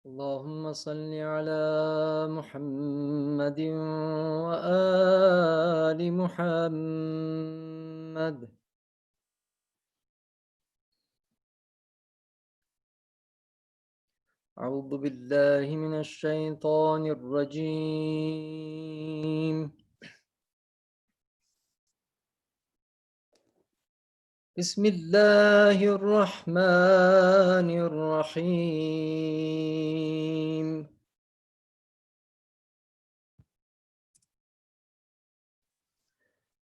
اللهم صل على محمد وآل محمد. أعوذ بالله من الشيطان الرجيم. بسم الله الرحمن الرحيم.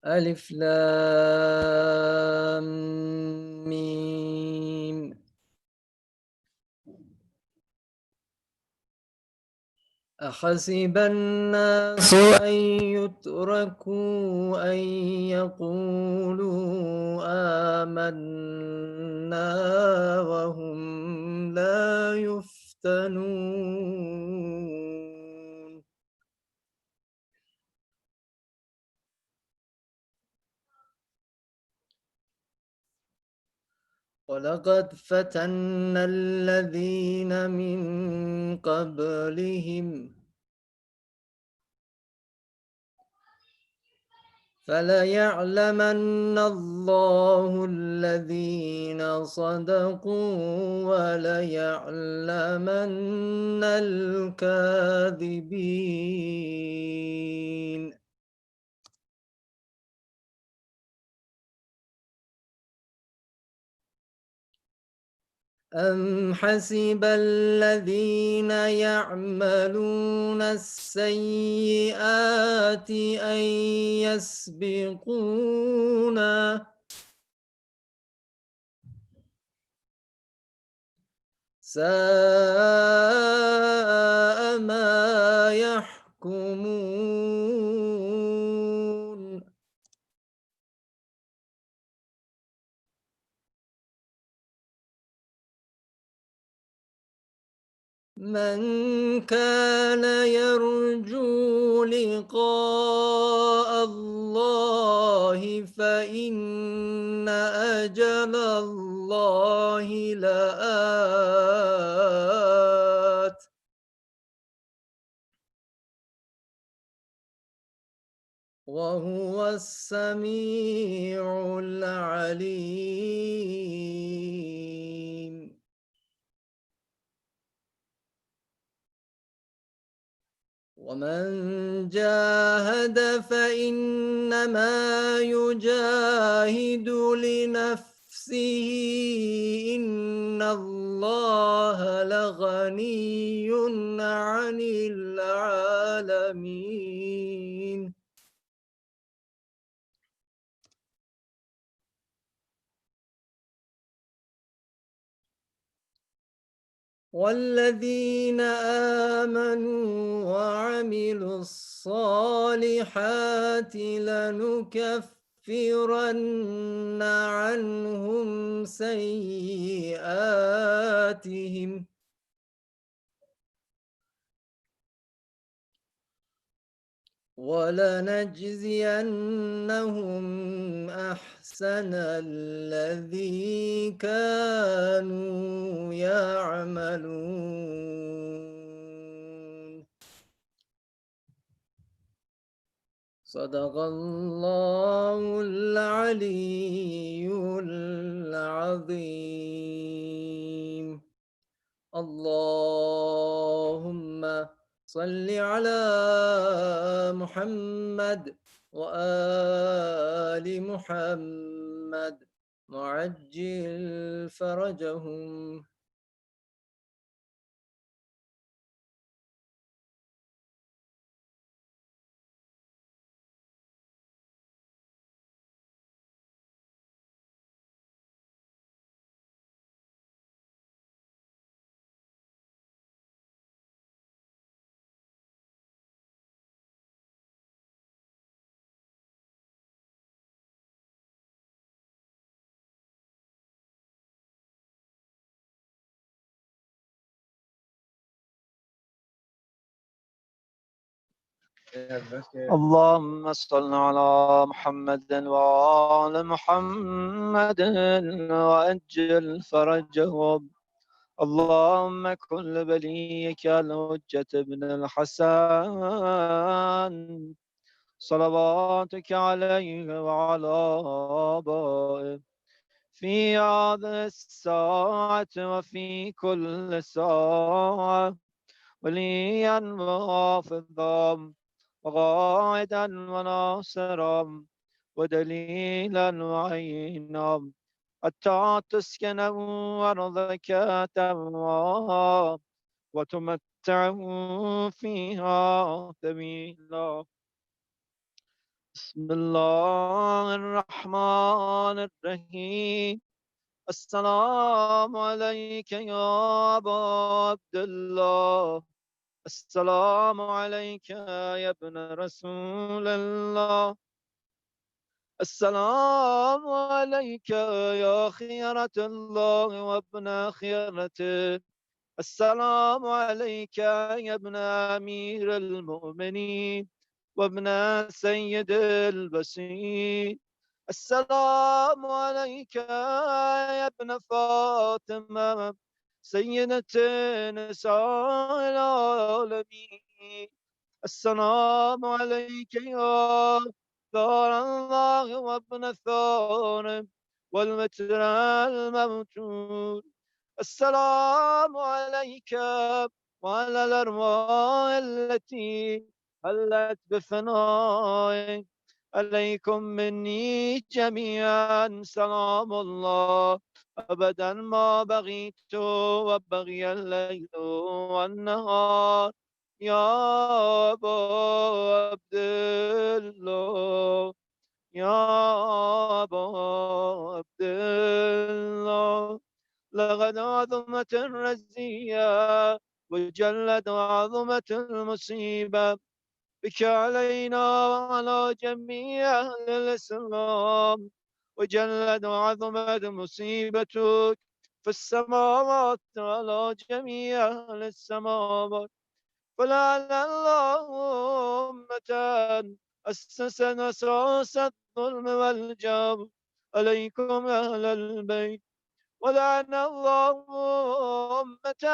ألف لام ميم. أحسب الناس أن يتركوا أن يقولوا آمنا وهم لا يفتنون. ولقد فتنا الذين من قبلهم فليعلمن الله الذين صدقوا وليعلمن الكاذبين. أم حسب الذين يعملون السيئات أن يسبقونا ساء ما يحكمون. من كان يرجو لقاء الله فإن أجل الله لآت وهو السميع العليم. ومن جاهد فإنما يجاهد لنفسه إن الله لغني عن العالمين. والذين آمنوا وعملوا الصالحات لنكفرن عنهم سيئاتهم ولنجزينهم أحسن الذي كانوا يعملون. صدق الله العلي العظيم. اللهم صل على محمد وآل محمد وعجل فرجهم. اللهم صل على محمد وآل محمد وأجل فرجهم. اللهم كن لوليك الحجة بن الحسن صلواتك عليه وعلى آبائه في هذه الساعة وفي كل ساعة وليا وحافظا وقائدا وناصرا ودليلا وعينا حتى تسكنه أرضك تمام وتمتعه فيها طويلا. بسم الله الرحمن الرحيم. السلام عليك يا أبا عبد الله. السلام عليك يا ابن رسول الله. السلام عليك يا خيرة الله وابن خيرته. السلام عليك يا ابن أمير المؤمنين وابن سيد البشير. السلام عليك يا ابن فاطمة سيدة نساء العالمين. السلام عليك يا ثار الله وابن ثار والمتر الموجود. السلام عليك وعلى الأرواح التي هلت بفنائك. عليكم مني جميعا سلام الله أبدا ما بغيت وبغي الليل والنهار. يا أبا عبد الله يا أبا عبد الله لقد عظمت الرزية وجلت عظمة المصيبة بك علينا وعلى جميع أهل الإسلام. وجلت وعظمت مصيبتك في السماوات على جميع أهل السماوات. فلعل الله أمة أسست أساس الظلم والجور عليكم أهل البيت. ولعن الله أمة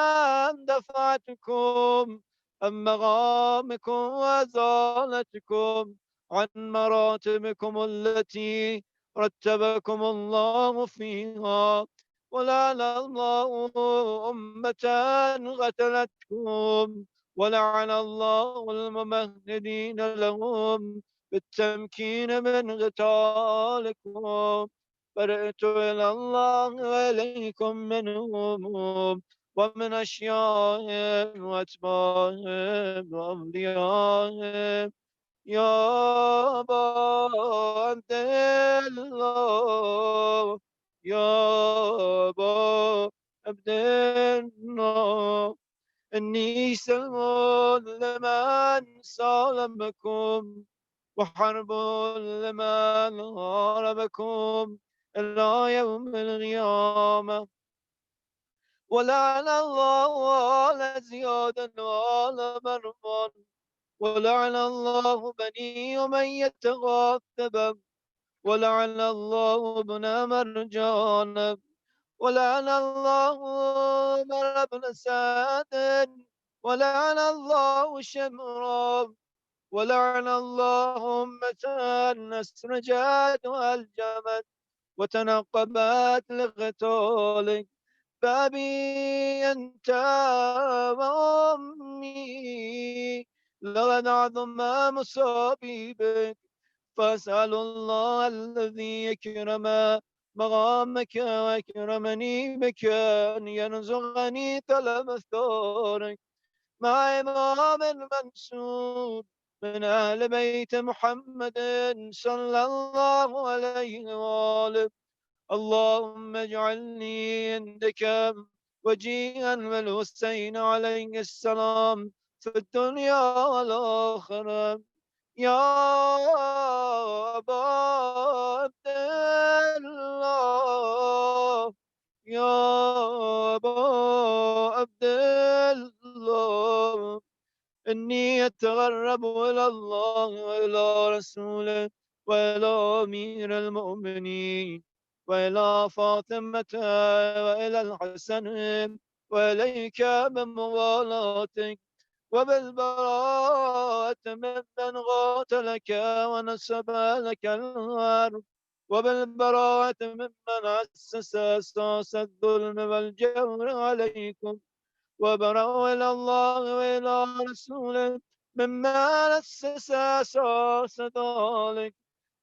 دفعتكم عن مقامكم وأزالتكم عن مراتبكم التي رتبكم الله فيها. ولعن الله أمة قتلتكم. ولعن الله الممهدين لهم بالتمكين من قتالكم. برئت إلى الله وإليكم منهم ومن أشيائهم وأتباعهم وأوليائهم. يا أبا عبد الله يا أبا عبد الله إني سلم لمن سالمكم وحرب لمن هاربكم إلى يوم القيامة. ولعن الله آل زياد وآل مروان. ولعن الله بني أمية غاثبا. ولعن الله ابن مرجان. ولعن الله عمر بن سعد. ولعن الله شمرا. ولعن الله أمة أسرجت وألجمت وتنقبت لقتالك. بأبي أنت وأمي لقد عظم مصابيبك. فأسأل الله الذي يكرم مقامك ويكرمني بك أن يرزقني طلب ثارك مع إمام منصور من أهل بيت محمد صلى الله عليه وآله. اللهم اجعلني عندك وجيها والحسين عليه السلام في الدنيا والآخرة. يا أبا عبد الله يا أبا عبد الله إني أتغرب إلى الله وإلى رسوله وإلى أمير المؤمنين وإلى فاطمة وإلى الحسن وإليك بموالاتك وبالبراءة ممن قاتلك ونسب لك الأرض وبالبراءة ممن أسس أساس الظلم والجور عليكم وبرأوا إلى الله وإلى رسوله مما أسس أساس ذلك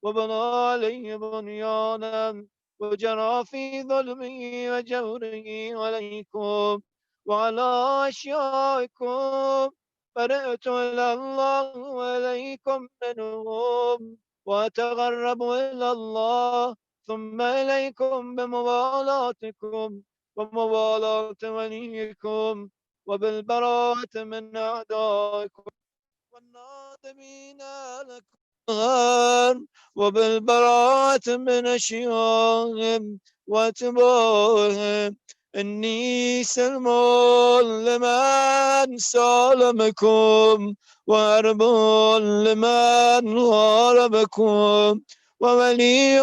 وبنى عليه بنيانا وجرى في ظلمه وجوره عليكم وعلى أشيائكم فرئت إلى الله وإليكم منهم وأتغرب إلى الله ثم إليكم بموالاتكم وموالاة وليكم وبالبراءة من أعدائكم والنادمين لكم الغار وبالبراءة من أشيائهم وأتباعهم إني سلم لمن سالمكم وأرب لمن غاربكم وولي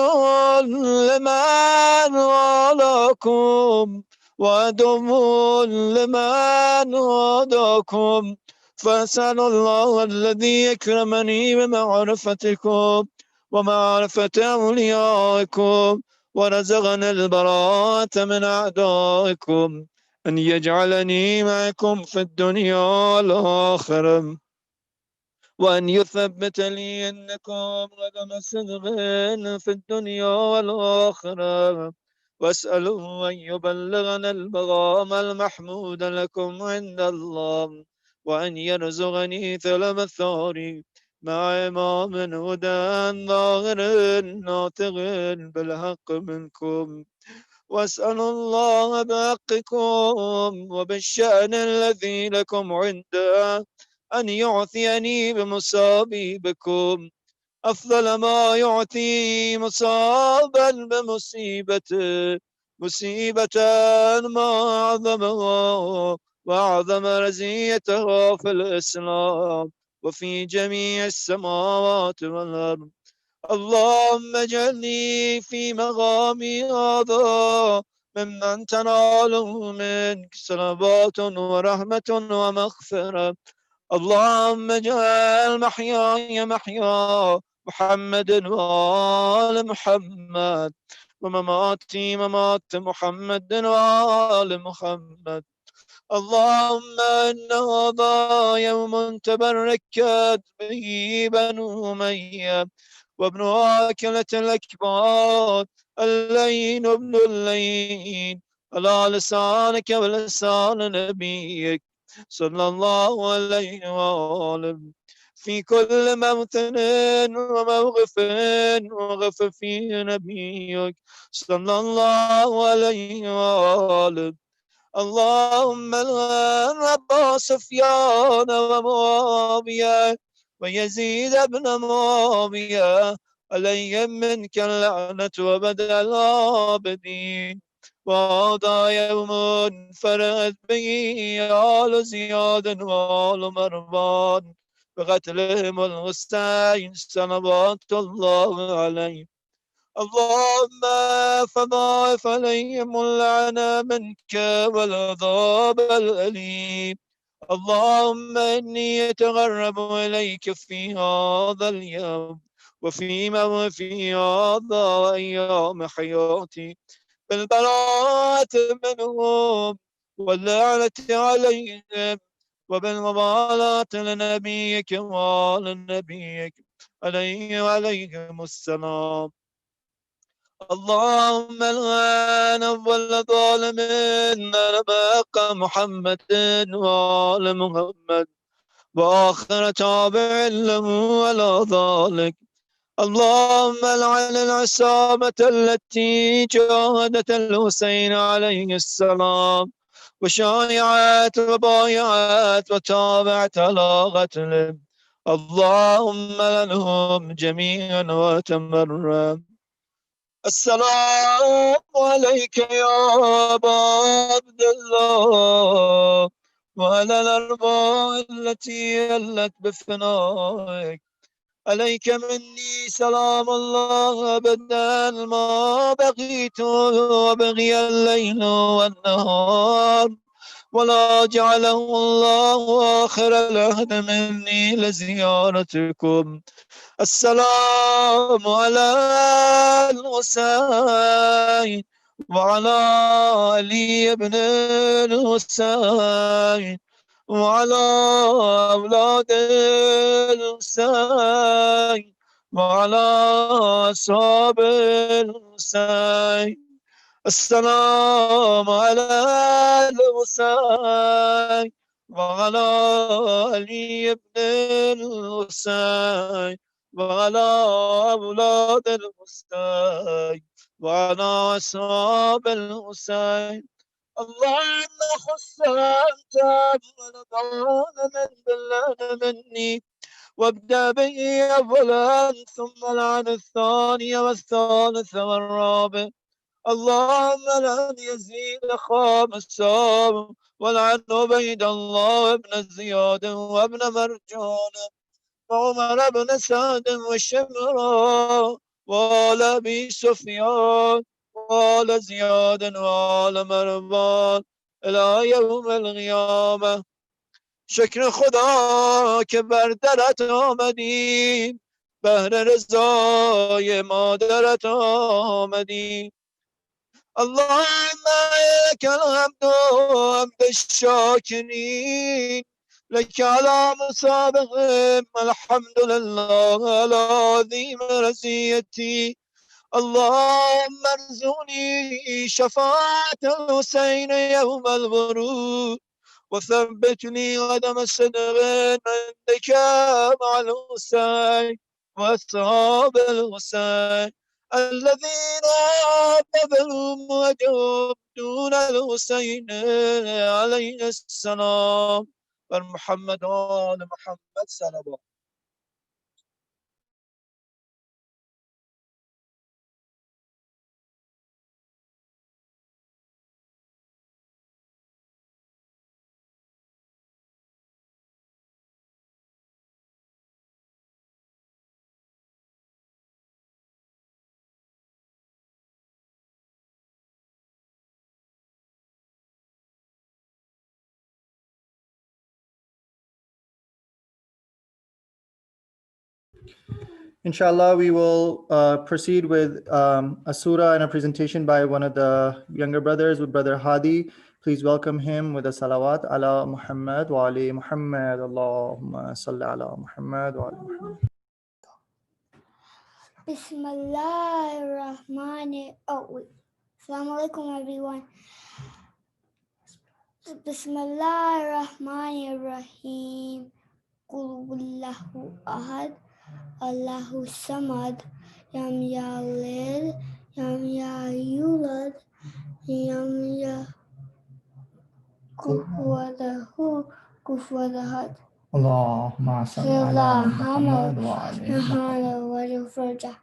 لمن والاكم وعدو لمن عاداكم فأسأل الله الذي يكرمني بمعرفتكم ومعرفة أوليائكم ورزقني البراءة من أعدائكم أن يجعلني معكم في الدنيا والآخرة وأن يثبت لي أنكم قدم صدق في الدنيا والآخرة وأسأله أن يبلغنا المقام المحمود لكم عند الله وأن يرزقني ثلم الثوري مع إمام هدى ظاهر ناطق بالحق منكم وأسأل الله بحقكم وبالشأن الذي لكم عنده أن يعطيني بمصابيبكم أفضل ما يعطي مصابا بمصيبته مصيبة ما أعظمها وأعظم رزيتها في الإسلام وفي جميع السماوات والأرض اللهم اجعلني في مقامي هذا ممن تناله منك صلوات ورحمة ومغفرة اللهم اجعل محياي محيا محمد وآل محمد ومماتي ممات محمد وآل محمد اللهم إن هذا يوم تبركت به بنو أمية وابن آكلة الأكباد اللين ابن اللين على لسانك ولسان نبيك صلى الله عليه وآله في كل موطن وموقف وقف فيه نبيك صلى الله عليه وآله اللهم الغن أبا سفيان ومعاوية ويزيد بن معاوية عليهم منك اللعنة وبدل العابدين وهذا يوم فرد به آل زياد وآل مروان بقتلهم الحسين صلوات الله عليه اللهم فضاعف عليهم اللعنة منك والعذاب الأليم اللهم إني أتغرب إليك في هذا اليوم وفيما في هذا أيام حياتي بالبراءة منهم واللعنة عليهم وبالمبالاة لنبيك وآل نبيك عليه وعليهم السلام اللهم الآن أول ظالمين نبقى محمد وآل محمد وآخر تابع له على ذلك اللهم لعن العصابة التي جاهدت الحسين عليه السلام وشايعت وبايعت وتابعت على قتله اللهم لعنهم جميعا وتمرم السلام عليك يا أبا عبد الله وعلى الأرواح التي هلت بفنائك عليك مني سلام الله أبدا ما بقيت وبقي الليل والنهار ولا جعله الله آخر العهد مني لزيارتكم. السلام على الحسين وعلى علي بن الحسين وعلى أولاد الحسين وعلى أصحاب الحسين. السلام على الحسين وعلى علي بن الحسين وعلى أولاد الحسين وعلى أصحاب الحسين. اللهم خص أنت ولدان من بلان مني وابدأ به أولا ثم العن الثاني والثالث والرابع. اللهم لن يزيد خامسا ولعن عبيد الله وابن زياد وابن مرجان وعمر بن سعد وشمرا وآل أبي سفيان وآل زياد وآل مروان إلى يوم القيامة. شکر خدا که بر درت آمدیم، بهر رضای مادرت آمدیم. اللهم لك الحمد حمد الشاكرين، لك على مسابقهم الحمد لله على عظيم رزيتي. اللهم ارزقني شفاعة الحسين يوم الورود وثبتني قدم صدق عندك مع الحسين وأصحاب الحسين الذين بذلوا وجههم دون الحسين عليه السلام. بر محمد آل محمد صلوات. Inshallah, we will proceed with a surah and a presentation by one of the younger brothers, with Brother Hadi. Please welcome him with a salawat ala Muhammad wa ali Muhammad. Allahumma salli ala Muhammad wa ali Muhammad. Bismillahirrahmanirrahim. Assalamu alaikum, everyone. Bismillahirrahmanirrahim. Qul huwallahu ahad, Allahu samad, lam yalid, lam yulad, lam yakul kufuwan ahad. Allahumma salli ala Muhammad wa ali Muhammad.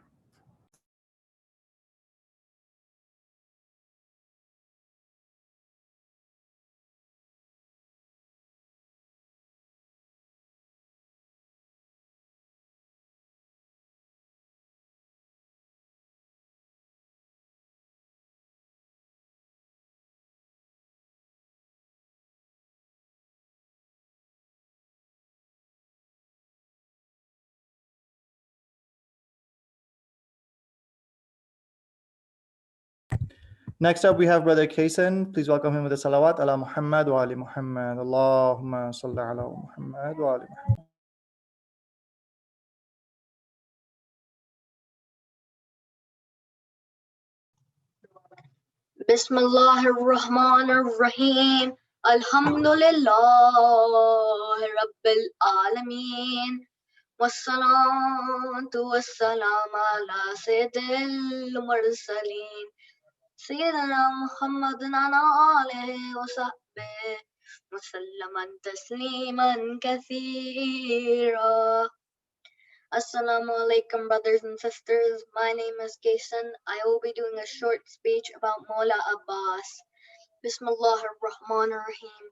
Next up, we have Brother Kaysen. Please welcome him with a salawat ala Muhammad wa ali Muhammad. Allahumma salli ala Muhammad wa ali Muhammad. Bismillahirrahmanirrahim. Alhamdulillah Rabbil Alameen. Wassalatu wassalam ala Sayyidil Mursaleen. Sayyidina Muhammadin ala alihi wa sahbihi wa sallaman tasliman kathira. Assalamu alaikum, brothers and sisters. My name is Yassin. I will be doing a short speech about Mawla Abbas. Bismillah ar-Rahman ar-Rahim.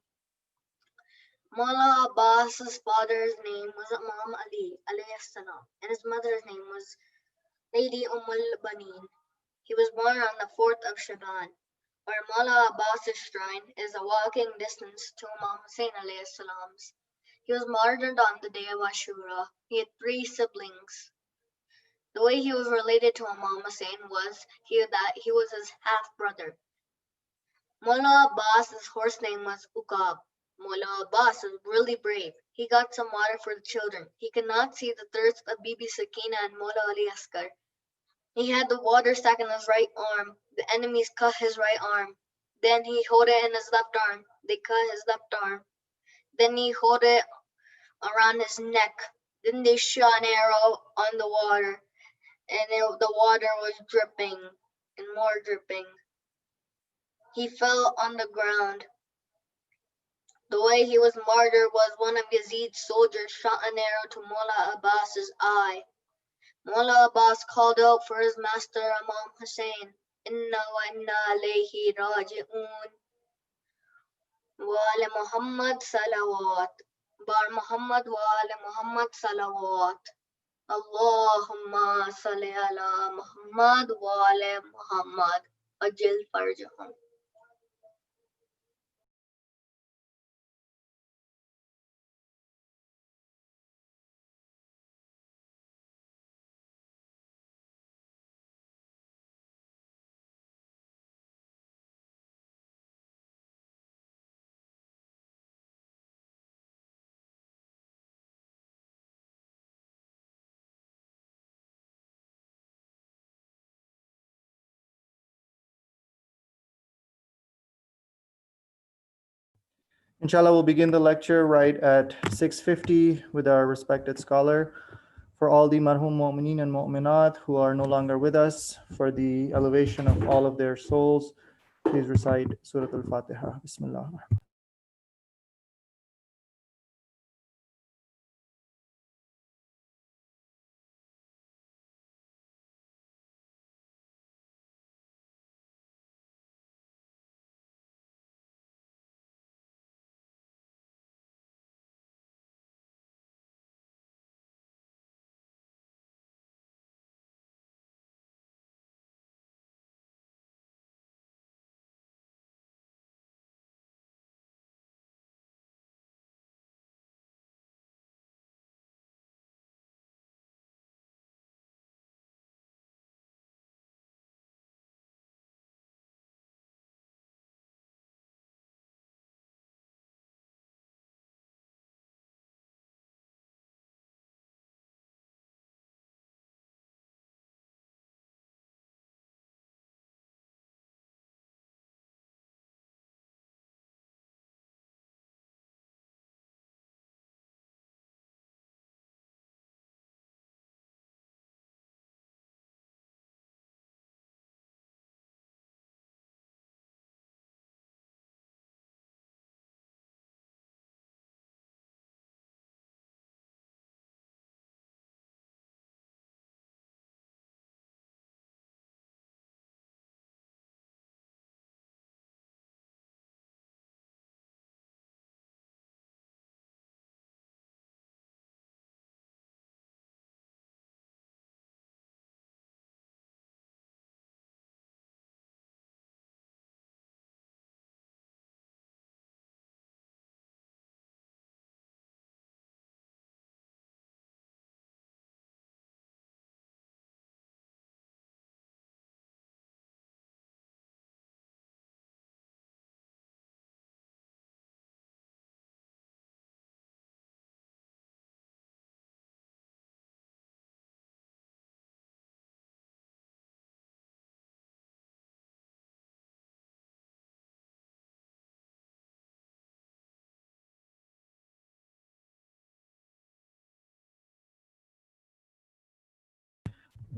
Mawla Abbas's father's name was Imam Ali alayhi salam, and his mother's name was Lady Ummul Baneen. He was born on the 4th of Shaban. Our Mullah Abbas's shrine is a walking distance to Imam Hussein alayhi salam's. He was martyred on the day of Ashura. He had 3 siblings. The way he was related to Imam Hussein was that he was his half-brother. Mullah Abbas's horse name was Uqab. Mullah Abbas was really brave. He got some water for the children. He could not see the thirst of Bibi Sakina and Mullah Ali Asghar. He had the water sack in his right arm. The enemies cut his right arm. Then he held it in his left arm. They cut his left arm. Then he held it around his neck. Then they shot an arrow on the water, and the water was dripping and more dripping. He fell on the ground. The way he was martyred was one of Yazid's soldiers shot an arrow to Mullah Abbas's eye. Mullah Abbas called out for his master Imam Hussein, Inna wa inna alayhi raji'un. Wa ala Muhammad salawat. Bar Muhammad wa ala Muhammad salawat. Allahumma salli ala Muhammad wa ala Muhammad. Ajil farjahum. Inshallah, we'll begin the lecture right at 6:50 with our respected scholar. For all the marhum mu'mineen and mu'minat who are no longer with us, for the elevation of all of their souls, please recite Surah Al-Fatiha. Bismillah.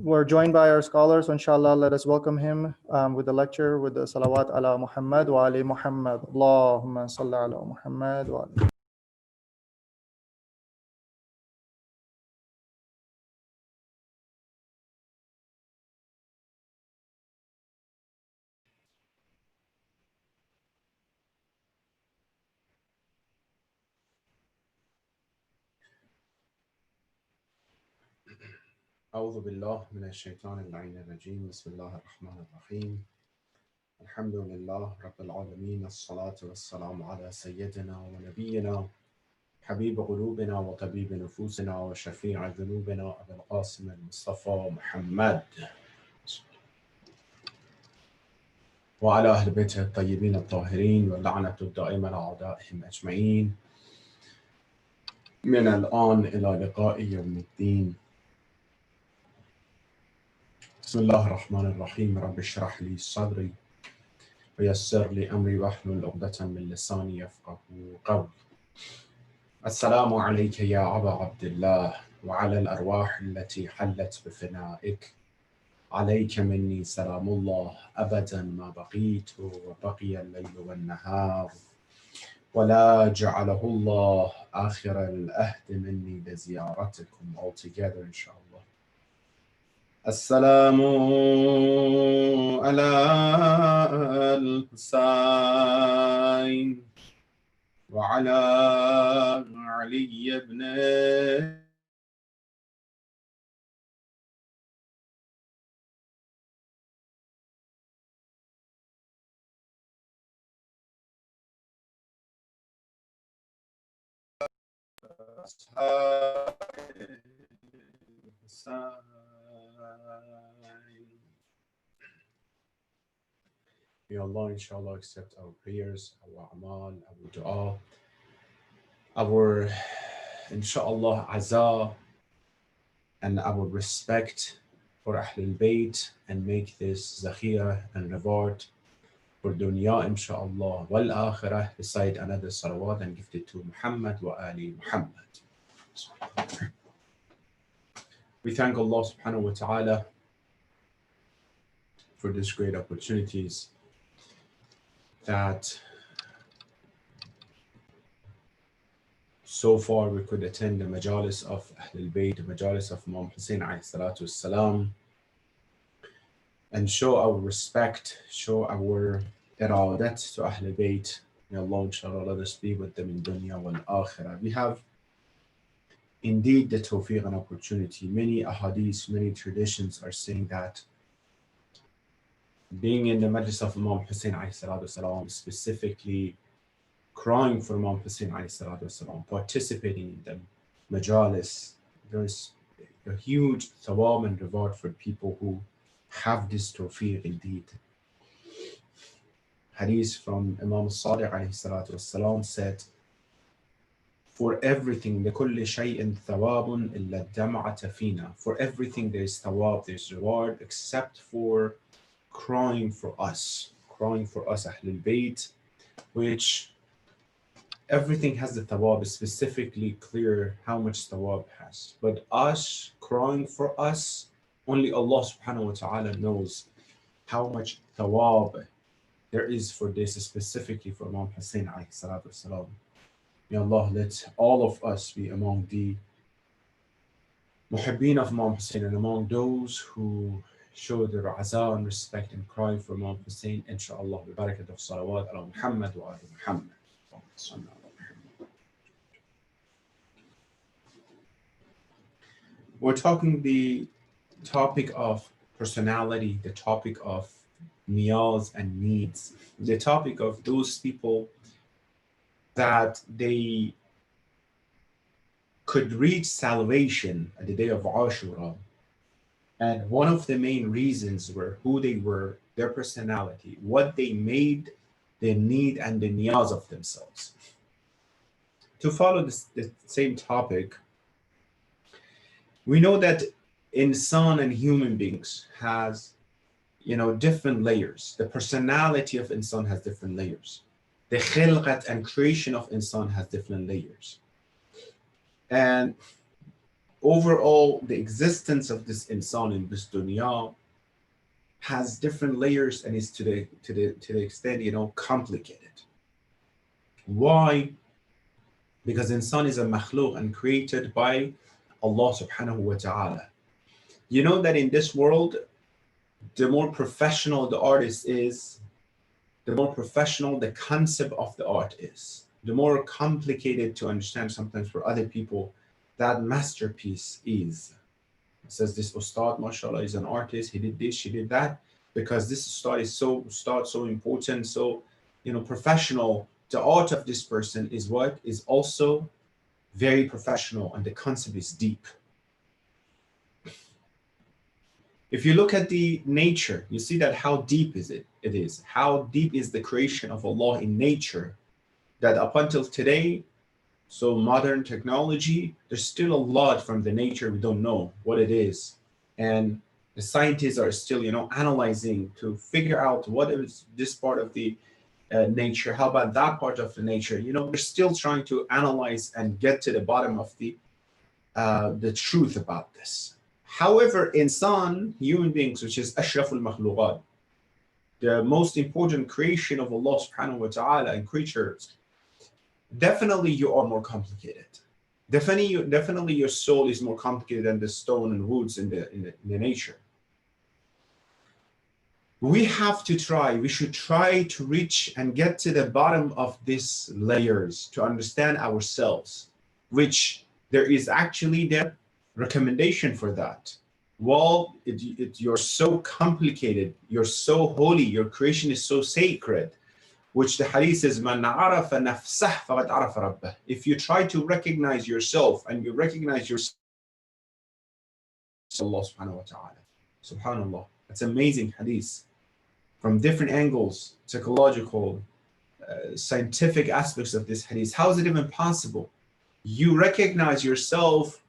We're joined by our scholar, so inshallah, let us welcome him with the lecture with the salawat ala Muhammad wa ali Muhammad. Allahumma salli ala Muhammad wa ali. أعوذ بالله من الشيطان اللعين الرجيم بسم الله الرحمن الرحيم الحمد لله رب العالمين الصلاة والسلام على سيدنا ونبينا حبيب قلوبنا وطبيب نفوسنا وشفيع ذنوبنا أبي القاسم المصطفى محمد وعلى أهل بيته الطيبين الطاهرين واللعنة الدائمة على أعدائهم أجمعين من الآن إلى لقاء يوم الدين. بسم الله الرحمن الرحيم. رب اشرح لي صدري ويسر لي أمري واحلل عقدة من لساني يفقه قولي. السلام عليك يا أبا عبد الله وعلى الأرواح التي حلت بفنائك. عليك مني سلام الله أبدا ما بقيت وبقي الليل والنهار، ولا جعله الله آخر الأهد مني لزيارتكم all together إن شاء الله. السلام على الحسين وعلى علي بن May Allah inshallah accept our prayers, our amal, our dua, our inshallah azah, and our respect for Ahlul Bayt, and make this zakhira and reward for dunya inshallah wal akhirah. Recite another salawat and gift it to Muhammad wa ali Muhammad. We thank Allah subhanahu wa ta'ala for these great opportunities that so far we could attend the majalis of Ahlul Bayt, the majalis of Imam Hussein alayhi salatu wassalam, and show our respect, show our iradat to Ahlul Bayt. May Allah inshallah let us be with them in dunya wal akhirah. We have indeed the tawfiq and opportunity. Many ahadith, many traditions are saying that being in the majlis of Imam Hussein alayhi salatu wassalam, specifically crying for Imam Hussein alayhi salatu wassalam, participating in the majalis, there's a huge thawab and reward for people who have this tawfiq indeed. Hadith from Imam Salih alayhi salatu wassalam said, for everything, لِكُلِّ شَيْءٍ ثَوَابٌ إِلَّا الدَّمْعَةَ فِينَا. For everything there is thawab, there is reward, except for crying for us Ahlul Bayt, which everything has the thawab, is specifically clear how much thawab has. But us, crying for us, only Allah subhanahu wa ta'ala knows how much thawab there is for this, specifically for Imam Hussein alayhi salatu wasalam. May Allah let all of us be among the muhibbeen of Imam Hussein and among those who show their azah and respect and cry for Imam Hussein, inshaAllah, bi barakat of salawat ala Muhammad wa ali Muhammad. We're talking the topic of personality, the topic of niyaz and needs, the topic of those people that they could reach salvation at the day of Ashura. And one of the main reasons were who they were, their personality, what they made, the need and the niyaz of themselves. To follow the same topic, we know that insan and human beings has, different layers. The personality of insan has different layers. The khilqat and creation of insan has different layers. And overall, the existence of this insan in this dunya has different layers and is to the extent, complicated. Why? Because insan is a makhluq and created by Allah subhanahu wa ta'ala. You know that in this world, the more professional the artist is, the more professional the concept of the art is, the more complicated to understand sometimes for other people that masterpiece is. It says this Ustad, mashallah, is an artist, he did this, she did that. because this study is so important, so professional. The art of this person is what is also very professional, and the concept is deep. If you look at the nature, you see that how deep is it? It is. How deep is the creation of Allah in nature, that up until today, so modern technology, there's still a lot from the nature we don't know what it is. And the scientists are still, analyzing to figure out what is this part of the nature, how about that part of the nature. We're still trying to analyze and get to the bottom of the truth about this. However, insan, human beings, which is ashraful makhluqat, the most important creation of Allah subhanahu wa ta'ala and creatures, definitely you are more complicated. Definitely your soul is more complicated than the stone and woods in the nature. We should try to reach and get to the bottom of these layers to understand ourselves, which there is actually the recommendation for that. Well, you're so complicated, you're so holy, your creation is so sacred, which the hadith says, "Man arafa nafsah faqad arafa rabbah." If you try to recognize yourself and you recognize yourself, Allah subhanahu wa ta'ala. Subhanallah. That's amazing hadith. From different angles, psychological, scientific aspects of this hadith. How is it even possible? You recognize yourself,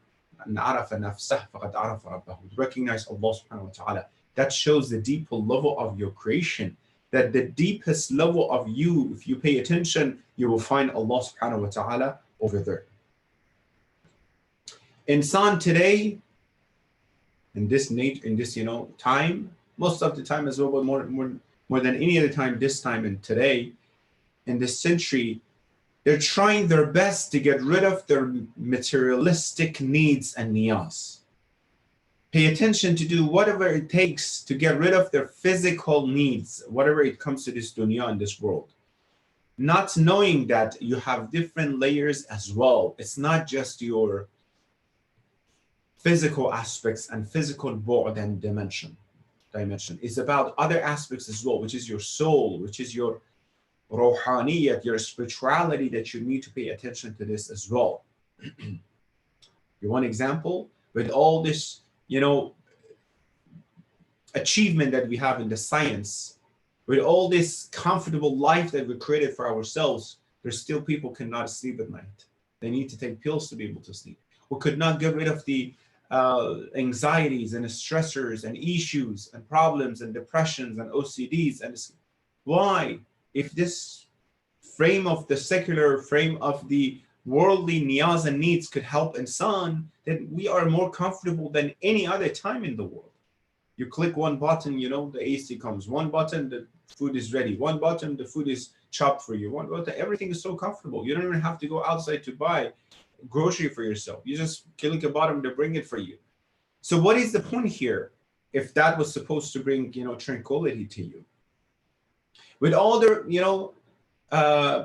recognize Allah subhanahu wa ta'ala. That shows the deeper level of your creation. That the deepest level of you, if you pay attention, you will find Allah subhanahu wa ta'ala over there. Insan today, in this time, most of the time as well, but more than any other time, this time and today, in this century, they're trying their best to get rid of their materialistic needs and niyas. Pay attention to do whatever it takes to get rid of their physical needs, whatever it comes to this dunya in this world. Not knowing that you have different layers as well. It's not just your physical aspects and physical bu'd and dimension. It's about other aspects as well, which is your soul, which is your ruhaniyat, your spirituality, that you need to pay attention to this as well. You want example? With all this, achievement that we have in the science, with all this comfortable life that we created for ourselves, there's still people cannot sleep at night. They need to take pills to be able to sleep. We could not get rid of the anxieties and stressors and issues and problems and depressions and OCDs. And why? If this frame of the secular frame of the worldly niyaz and needs could help insan, then we are more comfortable than any other time in the world. You click one button, the AC comes. One button, the food is ready. One button, the food is chopped for you. One button, everything is so comfortable. You don't even have to go outside to buy grocery for yourself. You just click a button to bring it for you. So what is the point here? If that was supposed to bring, tranquility to you, with all the,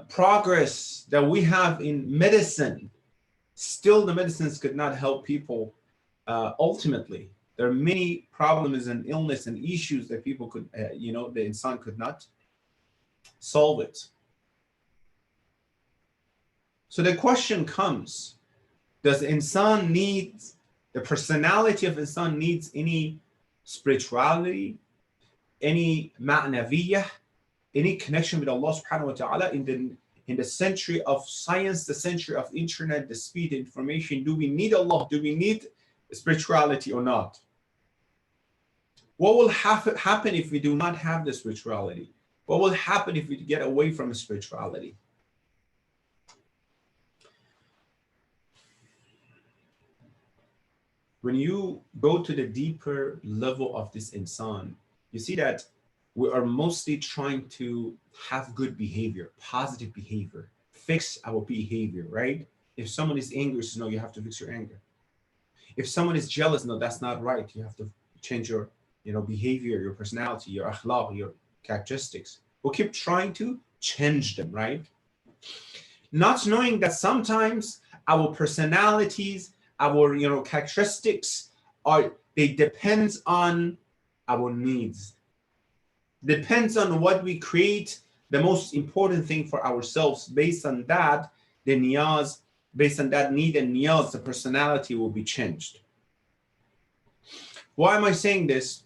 progress that we have in medicine, still the medicines could not help people. Ultimately, there are many problems and illness and issues that people could, the insan could not solve it. So the question comes, does insan need, the personality of insan needs any spirituality, any ma'naviyah, any connection with Allah subhanahu wa ta'ala in the century of science, the century of internet, the speed, the information? Do we need Allah? Do we need spirituality or not? What will happen if we do not have the spirituality? What will happen if we get away from spirituality? When you go to the deeper level of this insan, you see that we are mostly trying to have good behavior, positive behavior, fix our behavior, right? If someone is angry, no, you have to fix your anger. If someone is jealous, no, that's not right. You have to change your behavior, your personality, your akhlaq, your characteristics. We'll keep trying to change them, right? Not knowing that sometimes our personalities, our characteristics they depend on our needs. Depends on what we create, the most important thing for ourselves. Based on that, the niyaz, based on that need and niyaz, the personality will be changed. Why am I saying this?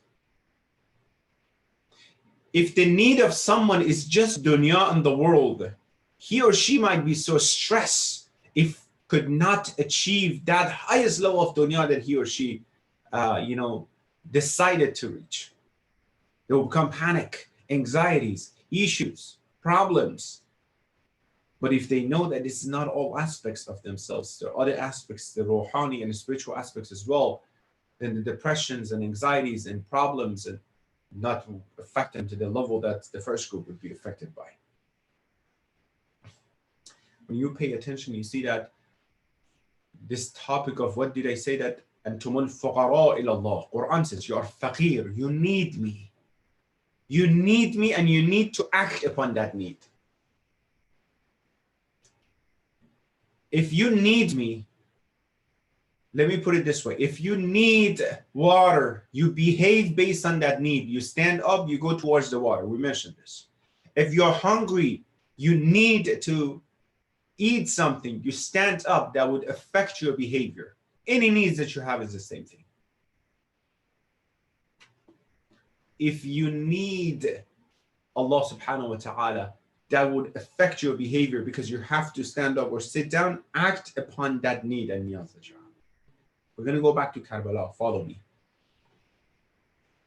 If the need of someone is just dunya in the world, he or she might be so stressed if could not achieve that highest level of dunya that he or she, decided to reach. There will become panic, anxieties, issues, problems. But if they know that this is not all aspects of themselves, there are other aspects, the ruhani and the spiritual aspects as well, then the depressions and anxieties and problems and not affect them to the level that the first group would be affected by. When you pay attention, you see that this topic of what did I say, that antumul fuqara ila Allah. Quran says you are faqir, you need me. You need me and you need to act upon that need. If you need me, let me put it this way. If you need water, you behave based on that need. You stand up, you go towards the water. We mentioned this. If you're hungry, you need to eat something, you stand up. That would affect your behavior. Any needs that you have is the same thing. If you need Allah subhanahu wa ta'ala, that would affect your behavior because you have to stand up or sit down, act upon that need and niyaz that you have. We're going to go back to Karbala. Follow me.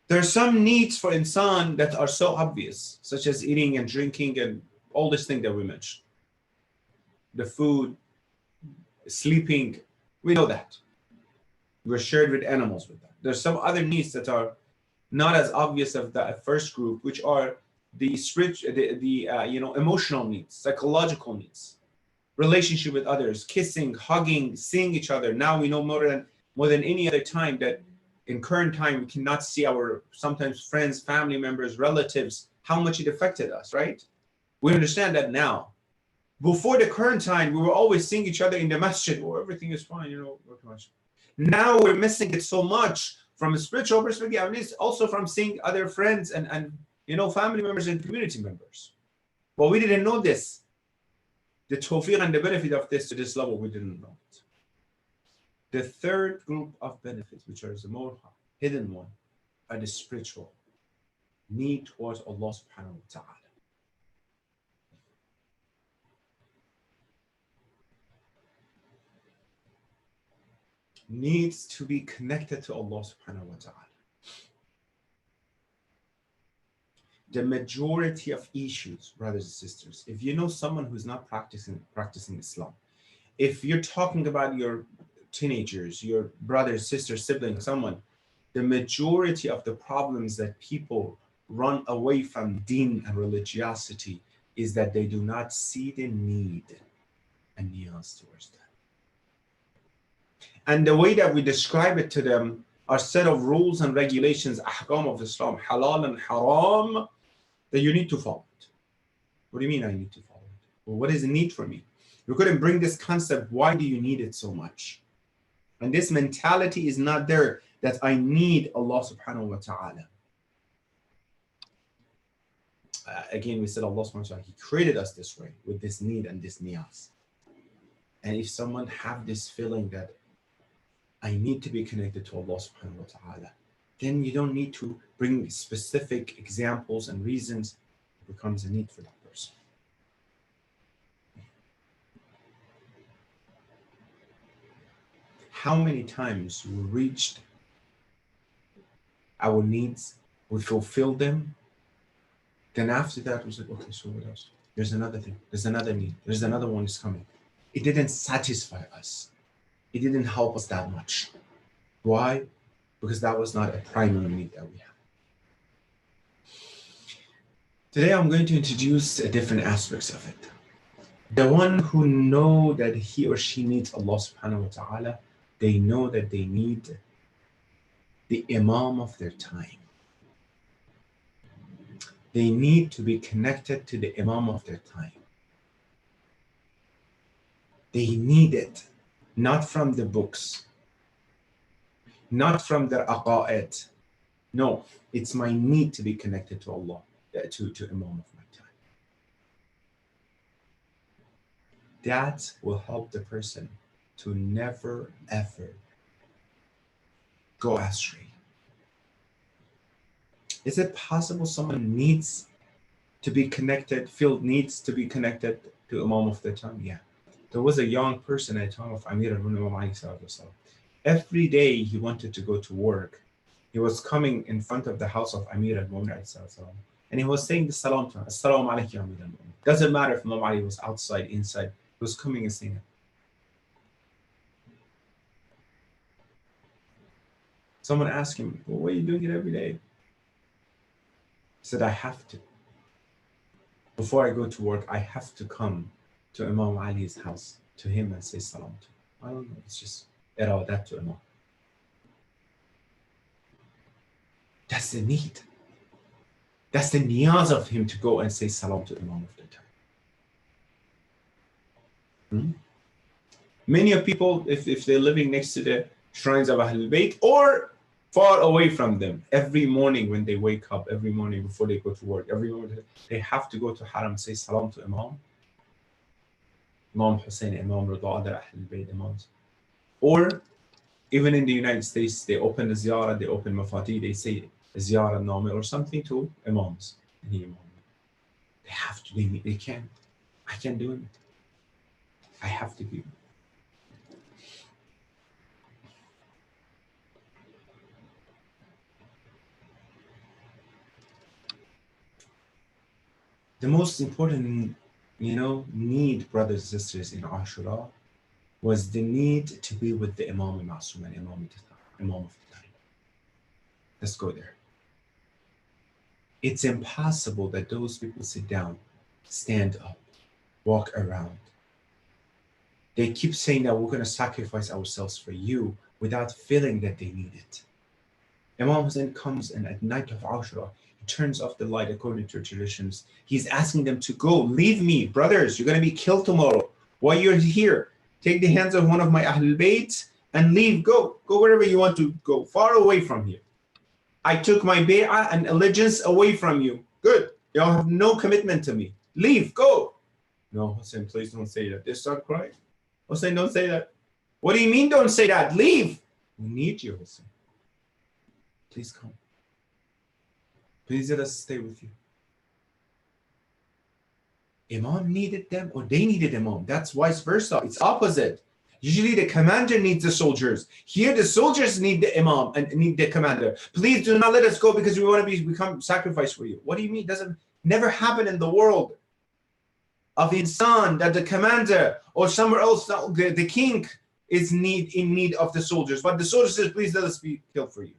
There are some needs for insan that are so obvious, such as eating and drinking and all this thing that we mentioned. The food, sleeping, we know that. We're shared with animals with that. There's some other needs that are not as obvious of the first group, which are the emotional needs, psychological needs, relationship with others, kissing, hugging, seeing each other. Now we know more than any other time that in current time we cannot see our sometimes friends, family members, relatives, how much it affected us, right? We understand that now. Before the current time, we were always seeing each other in the masjid, or everything is fine, Now we're missing it so much from a spiritual perspective, and it's also from seeing other friends and family members and community members. But we didn't know this. The tawfiq and the benefit of this to this level, we didn't know it. The third group of benefits, which are the more hidden one, are the spiritual need towards Allah subhanahu wa ta'ala. Needs to be connected to Allah subhanahu wa ta'ala. The majority of issues, brothers and sisters, if you know someone who's not practicing Islam, if you're talking about your teenagers, your brothers, sisters, siblings, someone, the majority of the problems that people run away from deen and religiosity is that they do not see the need and niyaz towards that. And the way that we describe it to them are set of rules and regulations, ahkam of Islam, halal and haram, that you need to follow it. What do you mean I need to follow it? Well, what is the need for me? You couldn't bring this concept, why do you need it so much? And this mentality is not there, that I need Allah subhanahu wa ta'ala. Again, we said Allah subhanahu wa ta'ala, He created us this way, with this need and this niyaz. And if someone have this feeling that I need to be connected to Allah subhanahu wa ta'ala, then you don't need to bring specific examples and reasons. It becomes a need for that person. How many times we reached our needs, we fulfilled them, then after that we said, okay, so what else? There's another thing, there's another need, there's another one is coming. It didn't satisfy us. It didn't help us that much. Why? Because that was not a primary need that we have. Today I'm going to introduce different aspects of it. The one who know that he or she needs Allah subhanahu wa ta'ala, they know that they need the imam of their time. They need to be connected to the imam of their time. They need it, not from the books, not from their aqa'id. No, it's my need to be connected to Allah. to Imam of my time. That will help the person to never ever go astray. Is it possible someone needs to be connected, needs to be connected to Imam of their time? Yeah. There was a young person at the time of Amir al-Mu'minin. Every day he wanted to go to work. He was coming in front of the house of Amir al-Mu'minin and he was saying the salam to him. Assalamu alaikum, Amir al-Mu'minin. Doesn't matter if Imam Ali was outside, inside. He was coming and saying it. Someone asked him, well, why are you doing it every day? He said, I have to. Before I go to work, I have to come to Imam Ali's house, to him, and say salam to him. I don't know, it's just that to Imam. That's the need. That's the niyaz of him to go and say salam to Imam of the time. Many of people, if they're living next to the shrines of Ahlul Bayt or far away from them, every morning when they wake up, every morning before they go to work, every morning they have to go to Haram, say salam to Imam Hussein, Imam Rida, other Ahlul Bayt Imams. Or even in the United States, they open the ziyarah, they open mafati, they say ziyarah nami or something to Imams. They have to, they can't. I can't do it. I have to be. The most important, need, brothers and sisters, in Ashura was the need to be with the Imam al-Ma'sum and Imam of the time. Let's go there. It's impossible that those people sit down, stand up, walk around. They keep saying that we're going to sacrifice ourselves for you without feeling that they need it. Imam Hussein comes and at night of Ashura, he turns off the light according to traditions. He's asking them to go, leave me, brothers, you're going to be killed tomorrow. While you're here, take the hands of one of my Ahlul Bayt and leave, go wherever you want to go, far away from here. I took my bay'ah and allegiance away from you. Good, y'all have no commitment to me. Leave, go. No, Hussein, please don't say that. They start crying. Hussein, don't say that. What do you mean don't say that? Leave. We need you, Hussein. Please come. Please let us stay with you. Imam needed them or they needed Imam. That's vice versa. It's opposite. Usually the commander needs the soldiers. Here the soldiers need the Imam and need the commander. Please do not let us go because we want to become sacrifice for you. What do you mean? It doesn't never happen in the world of insan that the commander or somewhere else, the king is in need of the soldiers. But the soldier says, please let us be killed for you.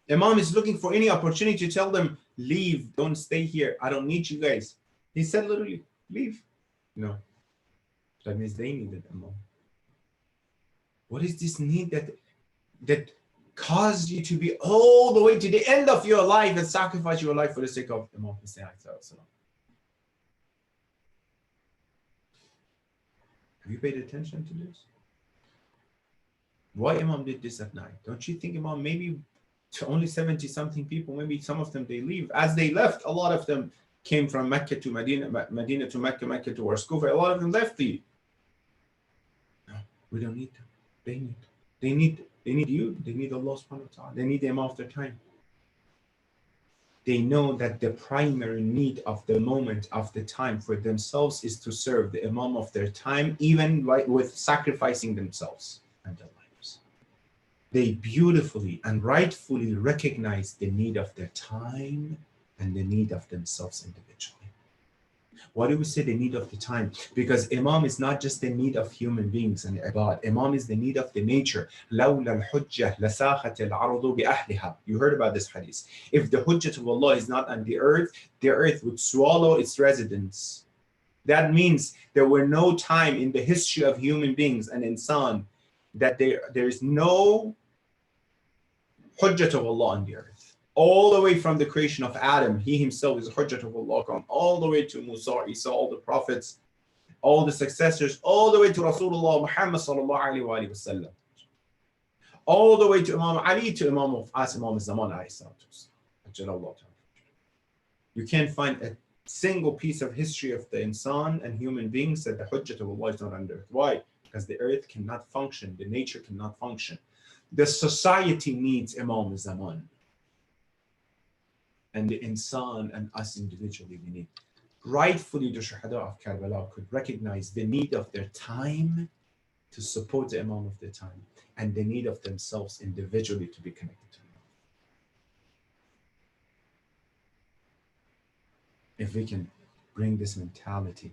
Imam is looking for any opportunity to tell them, leave, don't stay here. I don't need you guys. He said literally, leave. No, that means they needed Imam. What is this need that caused you to be all the way to the end of your life and sacrifice your life for the sake of Imam Hussein? Have you paid attention to this? Why Imam did this at night? Don't you think Imam maybe to only 70 something people, maybe some of them they leave. As they left, a lot of them came from Mecca to Medina, Medina to Mecca, Mecca to Kufa. A lot of them left the. No, we don't need them. They need you. They need Allah subhanahu wa ta'ala. They need the Imam of their time. They know that the primary need of the moment of the time for themselves is to serve the Imam of their time, even with sacrificing themselves and their lives. They beautifully and rightfully recognize the need of their time and the need of themselves individually. Why do we say the need of the time? Because Imam is not just the need of human beings and ibad. Imam is the need of the nature. لَوْلَا الْحُجَّةِ لَسَاخَتِ الْعَرْضُ بِأَهْلِهَا. You heard about this hadith. If the hujjah of Allah is not on the earth would swallow its residents. That means there were no time in the history of human beings and insan that there is no hujjah of Allah on the earth. All the way from the creation of Adam, he himself is hujjat of Allah, all the way to Musa, Isa, all the prophets, all the successors, all the way to Rasulullah Muhammad sallallahu alaihi wasallam. all the way to Imam Ali to Imam of us, Imam Zaman. You can't find a single piece of history of the insan and human beings that the Hujjat of Allah is not under earth. Why? Because the earth cannot function, the nature cannot function. The society needs Imam Zaman. And the insan and us individually, we need. Rightfully, the Shuhada of Karbala could recognize the need of their time to support the Imam of their time and the need of themselves individually to be connected to him. If we can bring this mentality,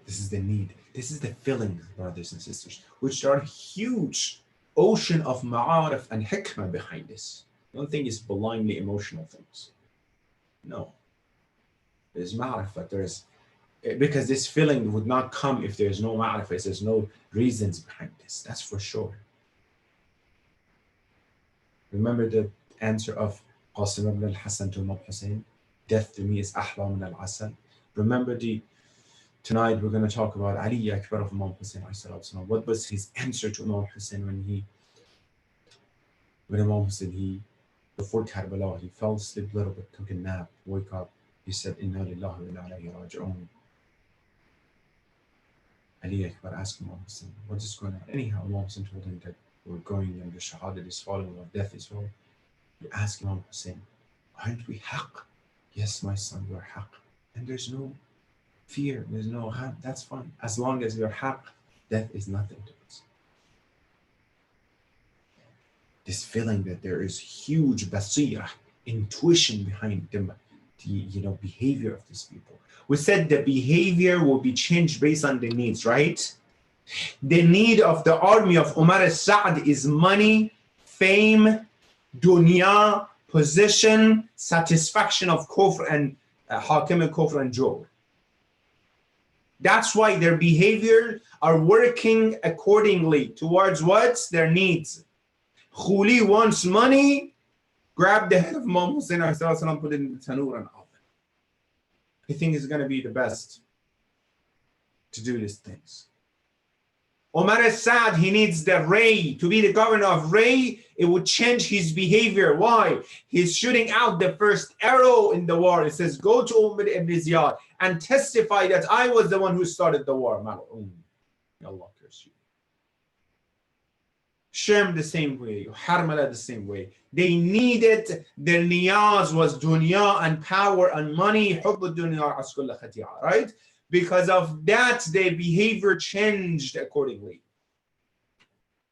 this is the need, this is the feeling, brothers and sisters, which are huge ocean of ma'arif and hikmah behind this. Don't think it's blindly emotional things. No. There's ma'arif, there's, because this feeling would not come if there's no ma'arif, if there's no reasons behind this. That's for sure. Remember the answer of Qasim ibn al-Hasan to Imam Hussein? Death to me is ahla min al-asal. Remember tonight we're going to talk about Ali Akbar of Imam Hussein. What was his answer to Imam Hussein when Imam Hussein, before Karbala, he fell asleep a little bit, took a nap, woke up, he said, Inna lillahi wa inna ilayhi raji'un. Ali Akbar asked Imam Hussein, what is going on? Anyhow, Imam Hussein told him that we're going and the Shahadat is following, or death is following. He asked Imam Hussein, aren't we haqq? Yes, my son, we're haqq. And there's no fear, there's no harm, that's fine. As long as we're haqq, death is nothing to us. This feeling that there is huge basira, intuition behind them, the behavior of these people. We said the behavior will be changed based on the needs, right? The need of the army of Umar al-Sa'd is money, fame, dunya, position, satisfaction of kufr and hakim al-kufr and jawr. That's why their behavior are working accordingly towards what? Their needs. Khuli wants money, grab the head of Imam Hussein, put it in the tanur and oven. He thinks it's going to be the best to do these things. Umar al-Sa'd, he needs the Ray, to be the governor of Ray. It would change his behavior. Why? He's shooting out the first arrow in the war. It says, go to Umar ibn Ziyad and testify that I was the one who started the war. Allah curse you. Shem the same way, Harmala the same way. They needed, their niyaz was dunya and power and money, hubbu dunya askulla khati'a, right? Because of that, their behavior changed accordingly.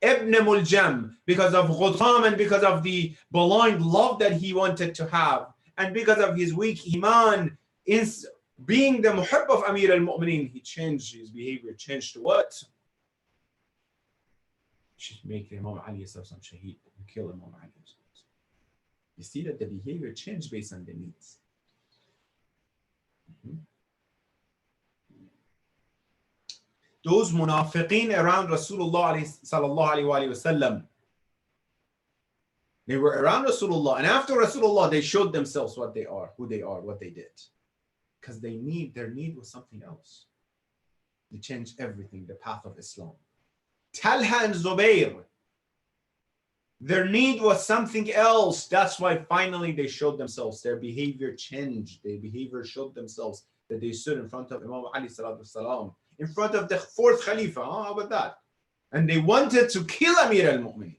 Ibn Muljam, because of Ghutam and because of the blind love that he wanted to have, and because of his weak iman, in being the muhibb of Amir al-Mu'mineen, he changed his behavior, changed to what? Should make Imam Ali shaheed and kill Imam Ali. You see that the behavior changed based on the needs. Those munafiqeen around Rasulullah sallallahu alaihi wasallam, they were around Rasulullah, and after Rasulullah, they showed themselves what they are, who they are, what they did, because their need was something else. They changed everything, the path of Islam. Talha and Zubayr, their need was something else. That's why finally they showed themselves. Their behavior changed. Their behavior showed themselves that they stood in front of Imam Ali sallallahu alaihi wasallam, in front of the fourth Khalifa. How about that? And they wanted to kill Amir al-Mu'mineen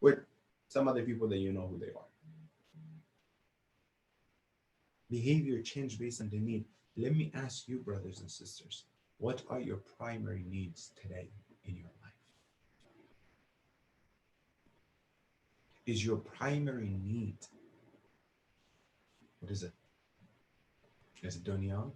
with some other people that you know who they are. Behavior changed based on the need. Let me ask you, brothers and sisters, what are your primary needs today in your life? Is your primary need, what is it? Is it dunya?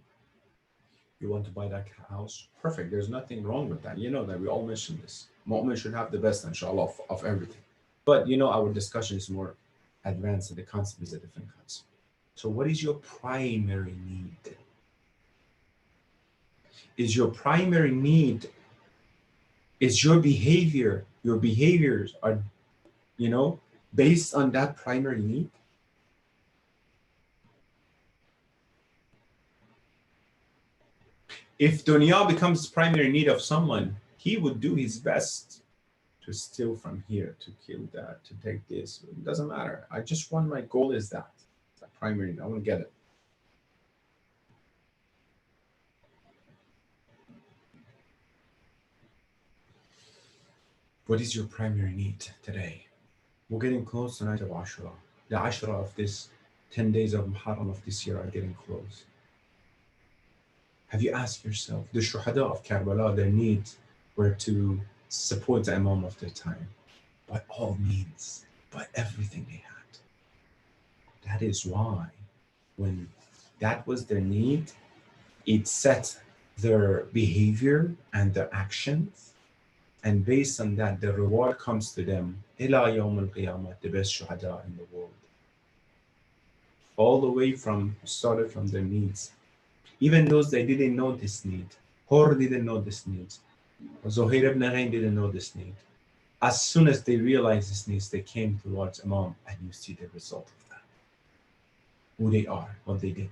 You want to buy that house? Perfect. There's nothing wrong with that. You know that we all mentioned this. Mu'min should have the best, inshallah, of everything. But you know, our discussion is more advanced and the concept is a different concept. So what is your primary need? Is your primary need, is your behaviors are, based on that primary need? If dunya becomes primary need of someone, he would do his best to steal from here, to kill that, to take this. It doesn't matter. I just want, my goal is that. It's a primary need. I want to get it. What is your primary need today? We're getting close tonight of Ashura. The Ashura of this 10 days of Muharram of this year are getting close. Have you asked yourself, the Shuhada of Karbala, their needs were to support the Imam of their time by all means, by everything they had. That is why when that was their need, it set their behavior and their actions. And based on that, the reward comes to them, ila yawm al-qiyamah, the best shuhada in the world. All the way from, started from their needs. Even those that didn't know this need. Hur didn't know this need. Zuhair ibn Ghayn didn't know this need. As soon as they realized this needs, they came towards Imam, and you see the result of that. Who they are, what they did.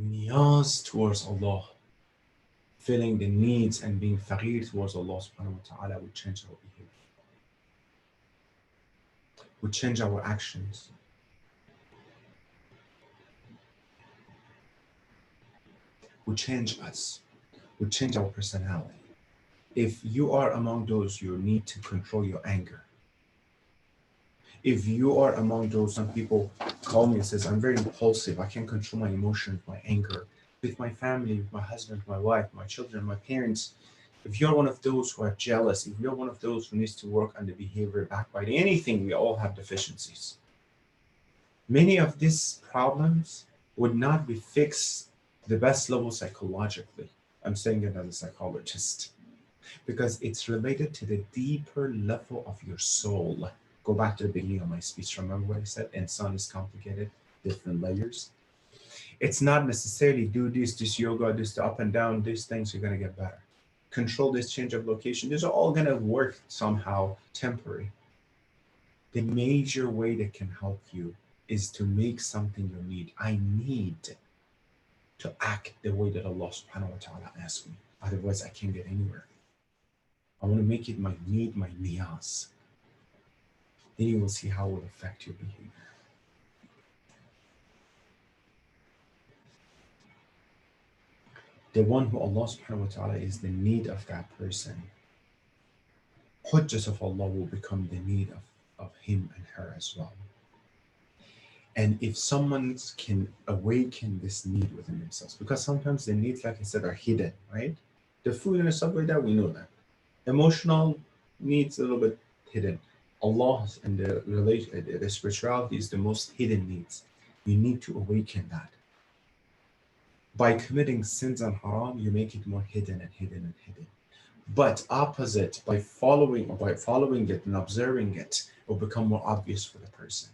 Niyaz towards Allah, feeling the needs and being faqir towards Allah subhanahu wa ta'ala would change our behavior, would change our actions. Would change us, would change our personality. If you are among those you need to control your anger, if you are among those, some people call me and says, I'm very impulsive, I can't control my emotions, my anger, with my family, with my husband, my wife, my children, my parents. If you're one of those who are jealous, if you're one of those who needs to work on the behavior, backbiting, anything, we all have deficiencies. Many of these problems would not be fixed the best level psychologically. I'm saying it as a psychologist, because it's related to the deeper level of your soul. Go back to the beginning of my speech. Remember what I said? Insan is complicated, different layers. It's not necessarily do this yoga, this up and down, these things, you're going to get better. Control this change of location. These are all going to work somehow temporary. The major way that can help you is to make something you need. I need to act the way that Allah subhanahu wa ta'ala asks me. Otherwise, I can't get anywhere. I want to make it my need, my niyaz. Then you will see how it will affect your behavior. The one who Allah subhanahu wa ta'ala is the need of that person, hujjat of Allah will become the need of him and her as well. And if someone can awaken this need within themselves, because sometimes the needs, like I said, are hidden, right? The food and stuff like that, we know that. Emotional needs a little bit hidden. Allah and the spirituality is the most hidden needs. You need to awaken that. By committing sins and haram, you make it more hidden and hidden and hidden. But opposite, by following it and observing it, it will become more obvious for the person.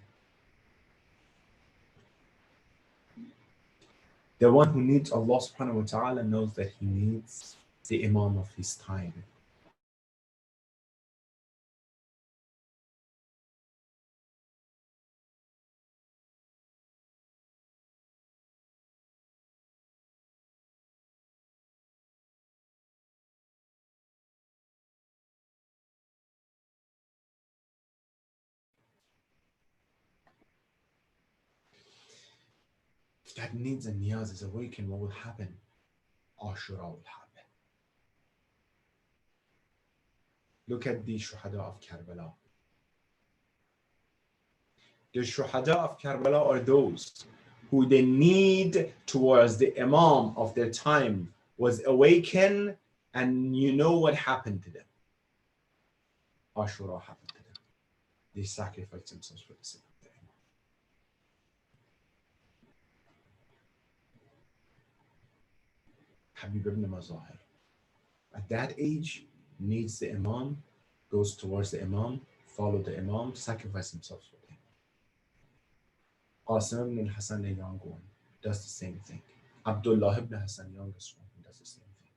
The one who needs Allah subhanahu wa ta'ala knows that he needs the Imam of his time. If that needs and niyaz is awakened, what will happen? Ashura will happen. Look at the Shuhada of Karbala. The Shuhada of Karbala are those who the need towards the Imam of their time was awakened, and you know what happened to them. Ashura happened to them. They sacrificed themselves for the sake of the Imam. Habib ibn Mazahir, at that age, needs the Imam, goes towards the Imam, follow the Imam, sacrifice himself for him. Qasim ibn Hassan, the young one, does the same thing. Abdullah ibn Hassan, youngest one, does the same thing.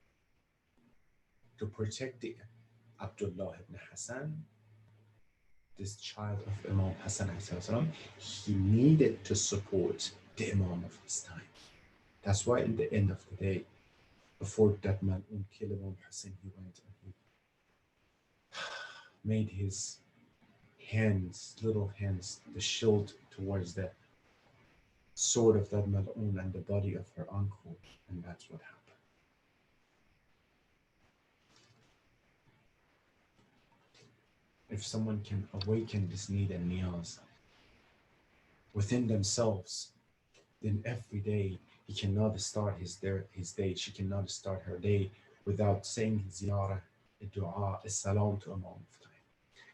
To protect the Abdullah ibn Hassan, this child of Imam Hassan, he needed to support the Imam of his time. That's why in the end of the day, before that man killed Imam Hassan, he went and he made his hands, little hands, the shield towards the sword of that mal'un and the body of her uncle, and that's what happened. If someone can awaken this need and niyaz within themselves, then every day he cannot start his day, she cannot start her day without saying ziyarah, dua, salam to Imam of time.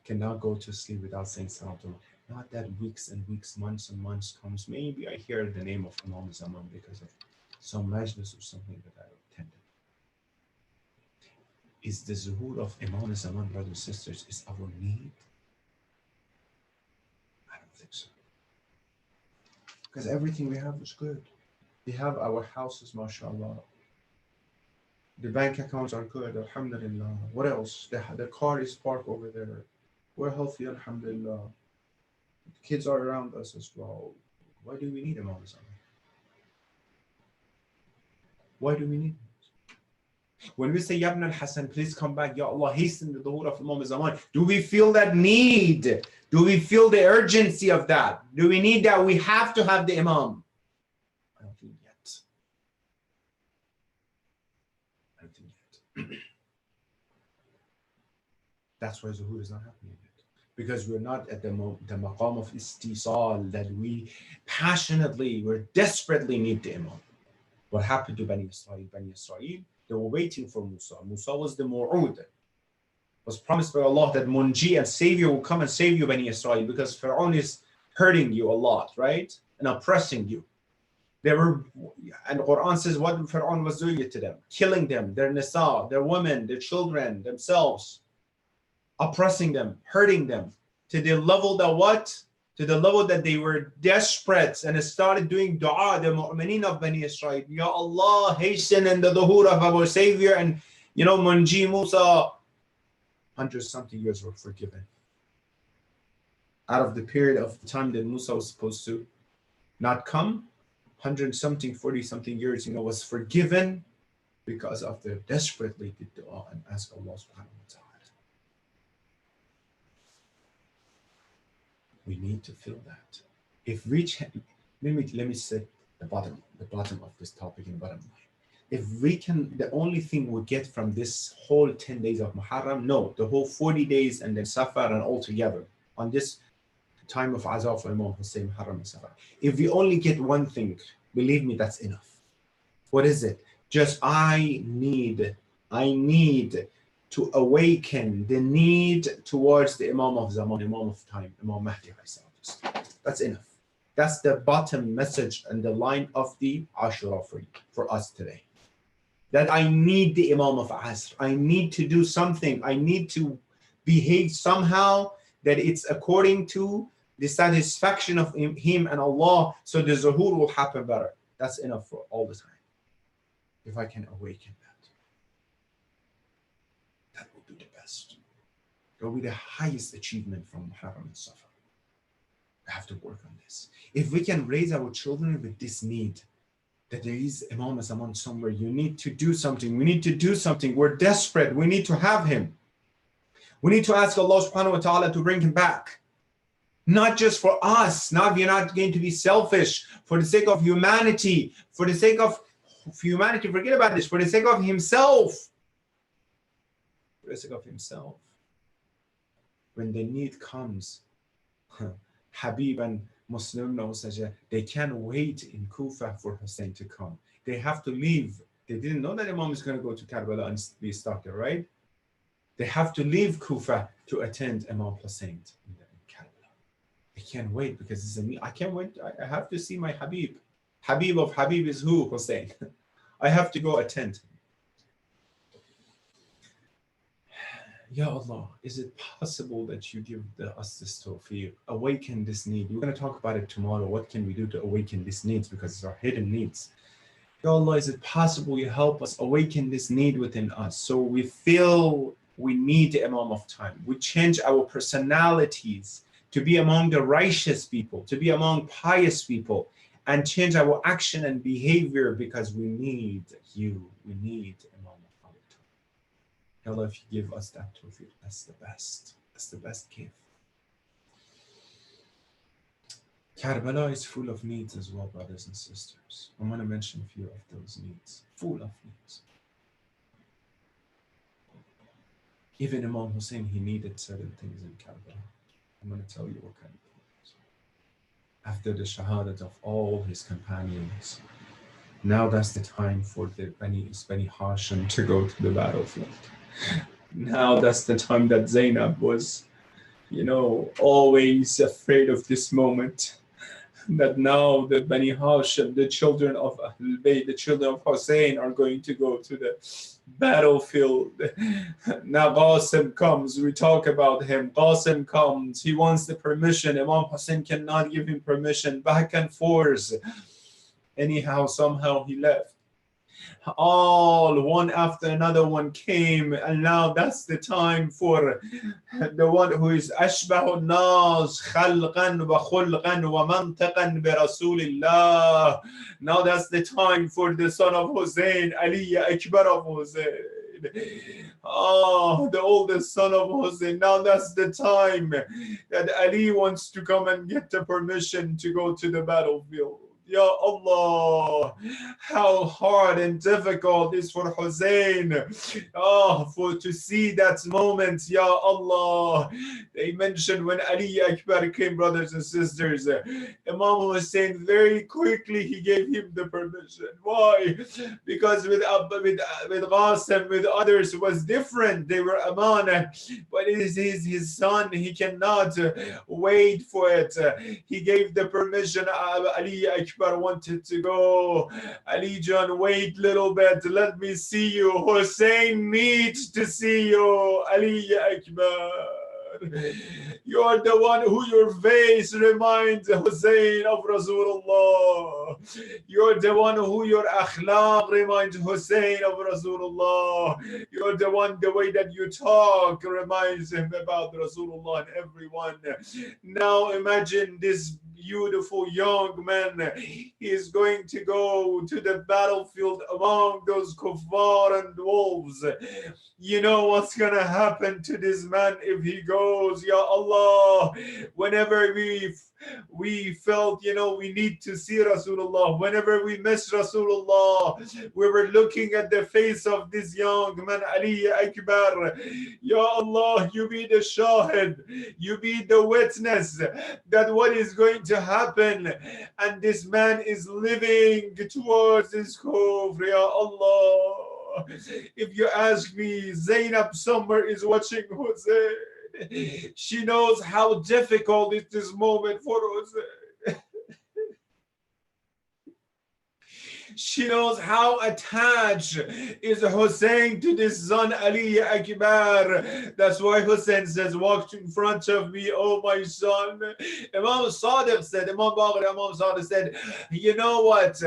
Cannot go to sleep without saying salam to Imam. Not that weeks and weeks, months and months comes, maybe I hear the name of Imam Zaman because of some majlis or something that I attended. Is the zuhur of Imam Zaman, brothers and sisters, is our need? I don't think so. Because everything we have is good. We have our houses, mashallah. The bank accounts are good, alhamdulillah. What else? The car is parked over there. We're healthy, alhamdulillah. The kids are around us as well. Why do we need Imam Zaman? Why do we need him? When we say, Yabna al-Hasan, please come back, Ya Allah, hasten the dhuhr of Imam Zaman, do we feel that need? Do we feel the urgency of that? Do we need that? We have to have the Imam. I don't think yet. I don't think yet. That's why zuhur is not happening yet. Because we're not at the maqam of istisal, that we passionately, we're desperately need the Imam. What happened to Bani Israel? Bani Israel, they were waiting for Musa. Musa was the Mu'ud. Was promised by Allah that Munji and Savior will come and save you, Bani Israel, because Fir'aun is hurting you a lot, right? And oppressing you. They were, and Quran says what Fir'aun was doing it to them, killing them, their nisa, their women, their children, themselves, oppressing them, hurting them, to the level that what? To the level that they were desperate and started doing dua, the mu'mineen of Bani Israel. Ya Allah, hasten in the dhuhr of our Savior, and Munji Musa. 100-something years were forgiven. Out of the period of time that Musa was supposed to not come, 100-something, 40-something years, was forgiven because of the desperately did dua and ask Allah subhanahu wa ta'ala. We need to feel that. If we let me set the bottom of this topic in the bottom line. If we can, the only thing we get from this whole 10 days of Muharram, no, the whole 40 days and then Safar and all together on this time of Azaf for Imam Hussein, Muharram and Safar. If we only get one thing, believe me, that's enough. What is it? Just I need to awaken the need towards the Imam of Zaman, Imam of time, Imam Mahdi. That's enough. That's the bottom message and the line of the Ashura for us today. That I need the Imam of Asr. I need to do something. I need to behave somehow that it's according to the satisfaction of him and Allah, so the zuhur will happen better. That's enough for all the time. If I can awaken that, that will be the best. That will be the highest achievement from Muharram and Safar. We have to work on this. If we can raise our children with this need, that there is Imam Zaman somewhere, you need to do something. We need to do something. We're desperate. We need to have him. We need to ask Allah subhanahu wa ta'ala to bring him back. Not just for us. We're not going to be selfish. For the sake of humanity. For the sake of humanity, forget about this. For the sake of himself. For the sake of himself. When the need comes, Habib and Muslim knows they can't wait in Kufa for Hussein to come. They have to leave. They didn't know that Imam is going to go to Karbala and be stuck there, right? They have to leave Kufa to attend Imam Hussein in Karbala. They can't wait because it's I can't wait. I have to see my Habib. Habib of Habib is who? Hussein. I have to go attend. Ya Allah, is it possible that you give us this tawfiq, awaken this need? We're going to talk about it tomorrow. What can we do to awaken these needs? Because it's our hidden needs. Ya Allah, is it possible you help us awaken this need within us so we feel We need the Imam of time. We change our personalities to be among the righteous people, to be among pious people, and change our action and behavior because we need you. We need Imam of our time. Allah, if you give us that tawfiq, that's the best. That's the best gift. Karbala is full of needs as well, brothers and sisters. I'm going to mention a few of those needs. Full of needs. Even Imam Hussein, he needed certain things in Karbala. I'm going to tell you what kind of things. After the shahadat of all his companions, now that's the time for the Bani Hashim to go to the battlefield. Now that's the time that Zainab was, always afraid of this moment. That now the Bani Hashim, the children of Ahlul Bayt, the children of Hussein are going to go to the battlefield. Now Qasim comes, we talk about him. Qasim comes, he wants the permission. Imam Hussein cannot give him permission, back and forth. Anyhow, somehow he left. All one after another one came, and now that's the time for the one who is ashbahu nas khalqan wa khulqan wa mantaqan bi Rasulillah. Now that's the time for the son of Hussein, Ali Akbar of Hussein. Oh, the oldest son of Hussein. Now that's the time that Ali wants to come and get the permission to go to the battlefield. Ya Allah, how hard and difficult it is for Hussein to see that moment. Ya Allah, they mentioned when Ali Akbar came, brothers and sisters, Imam Hussein very quickly he gave him the permission. Why? Because with Qasim, with others it was different. They were amanah, but it is his son. He cannot wait for it. He gave the permission. Ali Akbar wanted to go. Ali Jan, wait a little bit. Let me see you. Hussein needs to see you. Ali Akbar. You're the one who your face reminds Hussein of Rasulullah. You're the one who your akhlaq reminds Hussein of Rasulullah. You're the one, the way that you talk reminds him about Rasulullah and everyone. Now imagine this beautiful young man. He is going to go to the battlefield among those kuffar and wolves. You know what's gonna happen to this man if he goes. Ya Allah, whenever we felt, we need to see Rasulullah. Whenever we miss Rasulullah, we were looking at the face of this young man, Ali Akbar. Ya Allah, you be the shahid, you be the witness that what is going to happen. And this man is living towards his kufr. Ya Allah. If you ask me, Zainab somewhere is watching Hussein. She knows how difficult is this moment for Hussein. She knows how attached is Hussein to this son Ali Akbar. That's why Hussein says, walk in front of me, oh my son. Imam Sadiq said, Imam Sadiq said, you know what?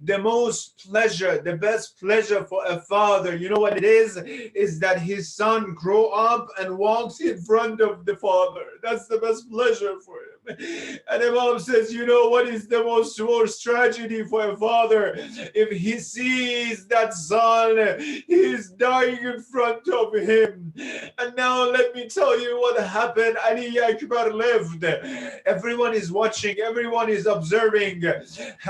The most pleasure, the best pleasure for a father, you know what it is that his son grow up and walks in front of the father. That's the best pleasure for him. And Imam says, you know what is the worst tragedy for a father? If he sees that son, he is dying in front of him. And now let me tell you what happened. Ali Akbar lived. Everyone is watching, everyone is observing.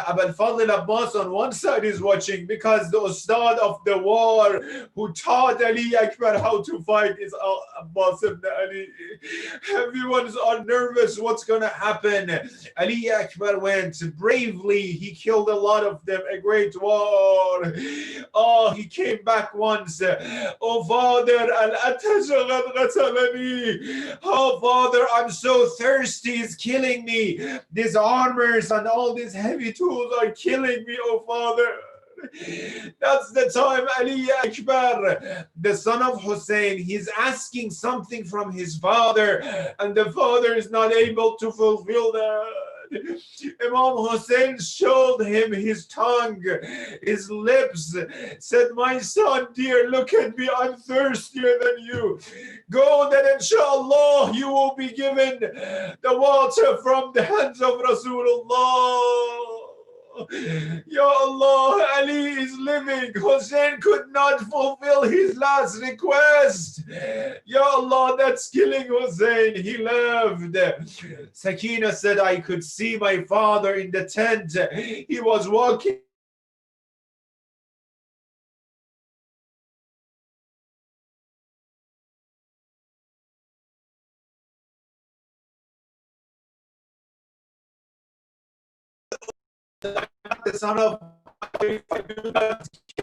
Abul Fadl Abbas on one side is watching because the Ustad of the war who taught Ali Akbar how to fight is Abbas ibn Ali. Everyone's all nervous. What's going to happen? Ali Akbar went bravely. He killed a lot of them. A great war. Oh, he came back once. Oh, Father, oh, Father, I'm so thirsty. It's killing me. These armors and all these heavy tools are killing me, oh, Father. That's the time Ali Akbar, the son of Hussein, he's asking something from his father, and the father is not able to fulfill that. Imam Hussein showed him his tongue, his lips, said, my son dear, look at me, I'm thirstier than you. Go, then inshallah you will be given the water from the hands of Rasulullah. Ya Allah, Ali is living. Hussein could not fulfill his last request. Ya Allah, that's killing Hussein. He left. Sakina said, I could see my father in the tent. He was walking. The son of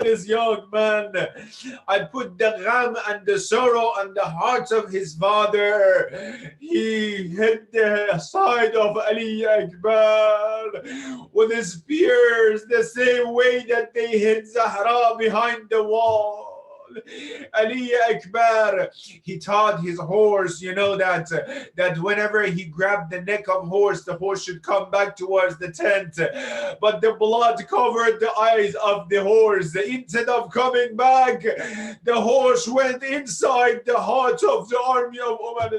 this young man. I put the gham and the sorrow on the heart of his father. He hit the side of Ali Akbar with his spears the same way that they hit Zahra behind the wall. Ali Akbar, he taught his horse, you know, that whenever he grabbed the neck of horse, the horse should come back towards the tent. But the blood covered the eyes of the horse. Instead of coming back, the horse went inside the heart of the army of Umar.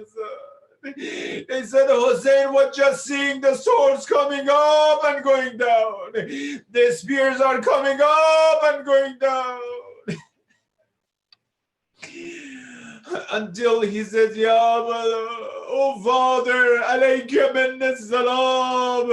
They said Hussein was just seeing the swords coming up and going down. The spears are coming up and going down. Until he said, Ya oh Father, alayka minna salam.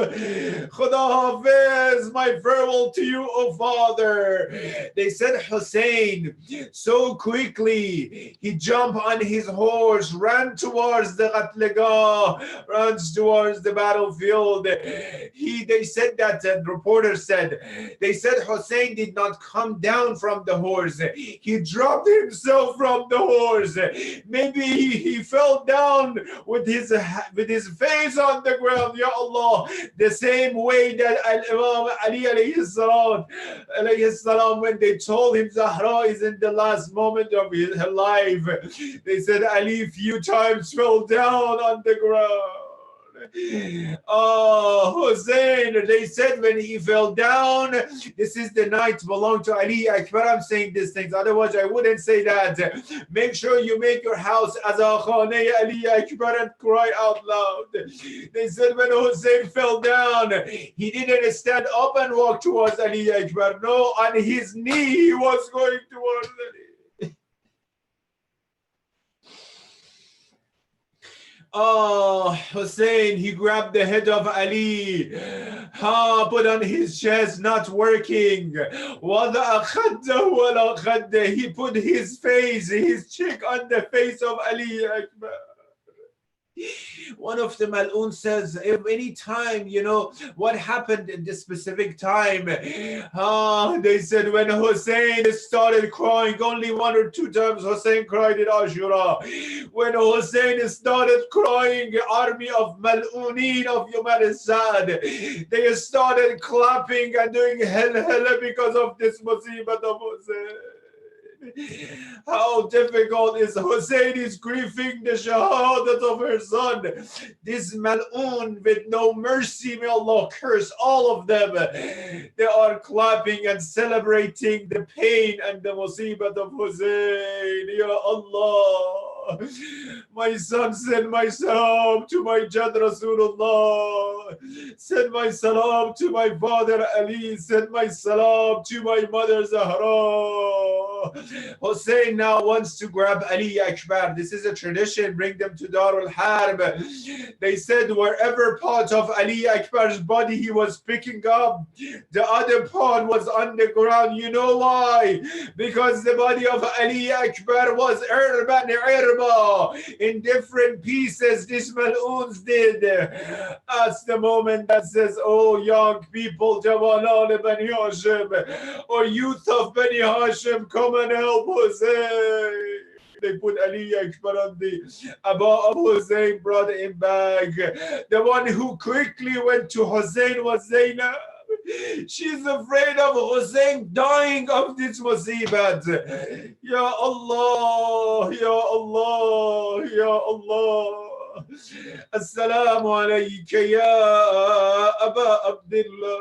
Khuda Hafiz, my farewell to you, oh Father. They said Hussein, so quickly, he jumped on his horse, ran towards the Qatlegah, runs towards the battlefield. They said that, the reporter said, they said Hussein did not come down from the horse. He dropped himself from the horse. Maybe he fell down with his face on the ground, Ya Allah, the same way that Imam Ali alayhi salam, when they told him Zahra is in the last moment of her life, they said Ali few times fell down on the ground. Oh, Hussein, they said when he fell down, this is the night belonged to Ali Akbar. I'm saying these things, otherwise I wouldn't say that. Make sure you make your house as a khane Ali Akbar and cry out loud. They said when Hussein fell down, he didn't stand up and walk towards Ali Akbar. No, on his knee he was going towards Ali. Oh, Hussein, he grabbed the head of Ali, put on his chest, not working. He put his face, his cheek on the face of Ali Akbar. One of the Mal'un says, if any time, you know, what happened in this specific time? They said when Hussein started crying, only 1 or 2 times Hussein cried in Ashura. When Hussein started crying, army of Mal'uneen of Yawm al-Sad, they started clapping and doing hell because of this musibat of Hussein. How difficult is Hussein is grieving the shahadat of her son. This mal'un with no mercy, may Allah curse all of them. They are clapping and celebrating the pain and the musibat of Hussein. Ya Allah, my son, send my salam to my Jad Rasulullah. Send my salam to my father Ali. Send my salam to my mother Zahra. Hussein now wants to grab Ali Akbar. This is a tradition. Bring them to Darul Harb. They said wherever part of Ali Akbar's body he was picking up, the other part was on the ground. You know why? Because the body of Ali Akbar was irban in different pieces. This mal'uns did. That's the moment that says, oh young people, Jawalan Bani Hashim, or youth of Bani Hashim, come and help Hussein. They put Ali Akbar on the Aba of Hussein, brought him back. The one who quickly went to Hussein was Zainab. She's afraid of Hussein dying of this musibat. Ya Allah, Ya Allah, Ya Allah. Assalamu alayka ya Aba Abdullah.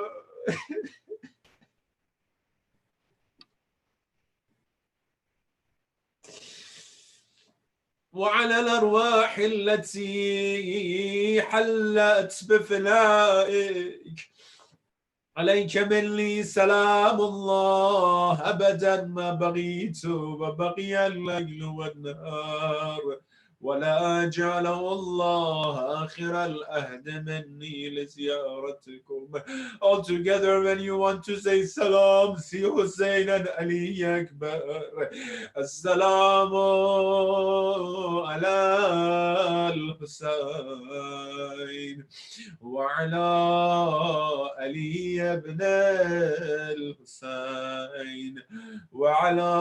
وعلى الأرواح التي حلت بفنائك عليك مني سلام الله أبدا ما بغيت وبقي الليل والنهار ولا جعله الله آخر الأهد مني لزيارتكم. All together when you want to say salam, see Hussein and Ali Akbar. Assalamu ala al-Hussein وعلى علي بن الحسين وعلى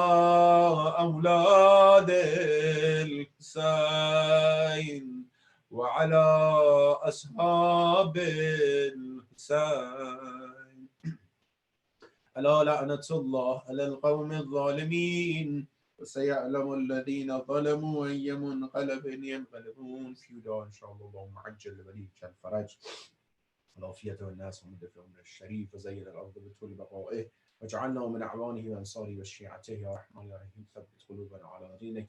أولاد الحسين وعلى أصحاب الحسين. ألا لعنة الله على القوم الظالمين وسيعلم الذين ظلموا أي منقلب ينقلبون. فيودا إن شاء الله اللهم عجل وليك الفرج والعافية والناس ومد في عمر الشريف وزين الأرض بطول بقائه واجعلنا من أعوانه وأنصاره وشيعته يا رحمن يا رحيم. ثبت قلوبنا على دينك.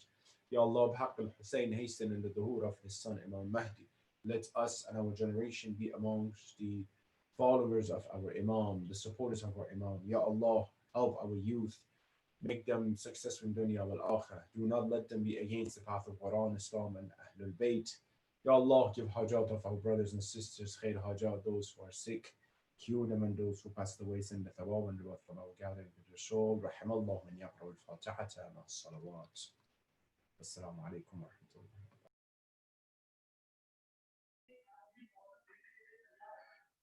Ya Allah, بحق الحسين, hasten in the dhuhr of his son Imam Mahdi. Let us and our generation be amongst the followers of our Imam, the supporters of our Imam. Ya Allah, help our youth. Make them successful in dunya wal akhirah. Do not let them be against the path of Quran, Islam, and Ahlul Bayt. Ya Allah, give hajat of our brothers and sisters, khair hajat, those who are sick, cure them, and those who passed away, send the thawab and reward from our gathering with your soul. Rahim Allah man yaqra al-Fatihata ma salawat. Assalamu alaikum wa rahmatullahi.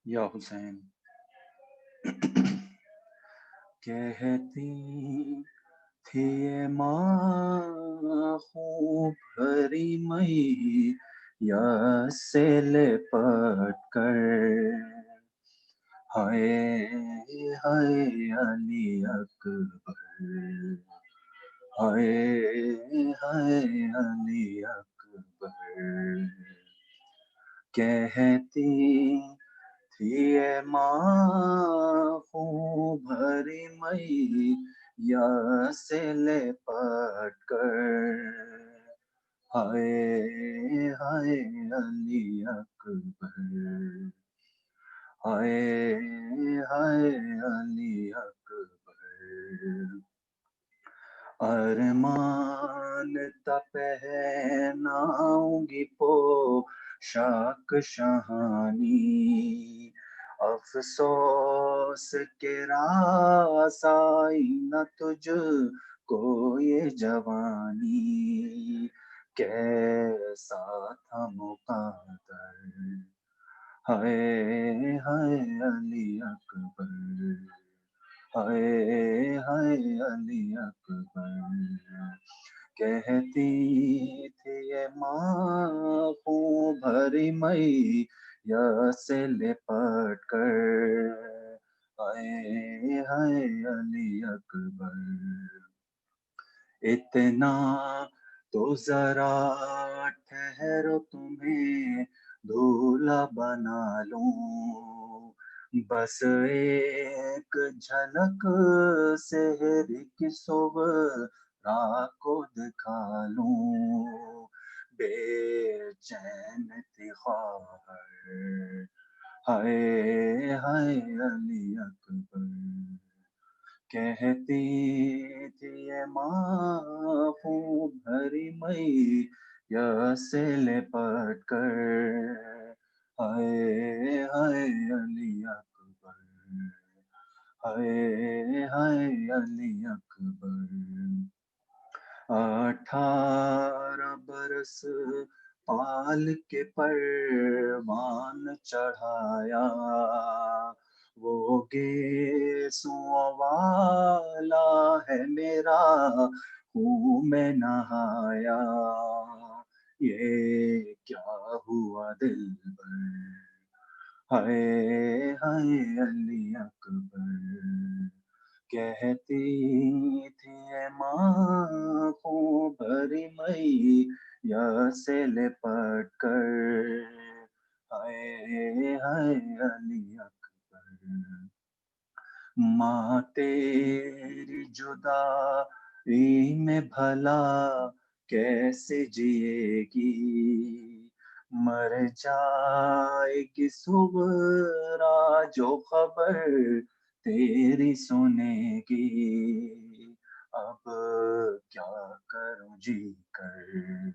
या हुसैन कहती थी ये माँ खूब भरी मई या से लिपट कर हाय हाय अली अकबर हाय हाय अली अकबर कहती थी ये माँ खूब भरी मई या से लिपट कर हाय हाय अली अकबर हाय हाय अली अकबर अरमान पहनाऊंगी पोशाक शहानी अफसोस के रासाई न तुझ को ये जवानी कैसा था मुक़द्दर हाय हाय अली अकबर हाय हाय अली अकबर कहती थी ये माँ खूब भरी मई या से लिपट कर हाय हाय अली अकबर इतना तो जरा ठहरो तुम्हें दूल्हा बना लूं बस एक झलक सेहरी की सुगरा को दिखा लूं बेचैन थी ख्वाहिश हाय हाय अली अकबर कहती थी ये माँ खूब भरी मई या से लिपट कर हाय हाय अली अकबर हाय हाय अली अकबर 18 बरस पाल के परवान चढ़ाया वो गेसुआ वाला है मेरा हूँ मैं नहाया ये क्या हुआ दिल पर हाय हाय अली अकबर कहती थी ये माँ खूब भरी मई या से लिपट कर हाय हाय अली अकबर माँ तेरी जुदाई में भला कैसे जिएगी मर जाएगी सुगरा जो खबर तेरी सुनेगी अब क्या करूं जी कर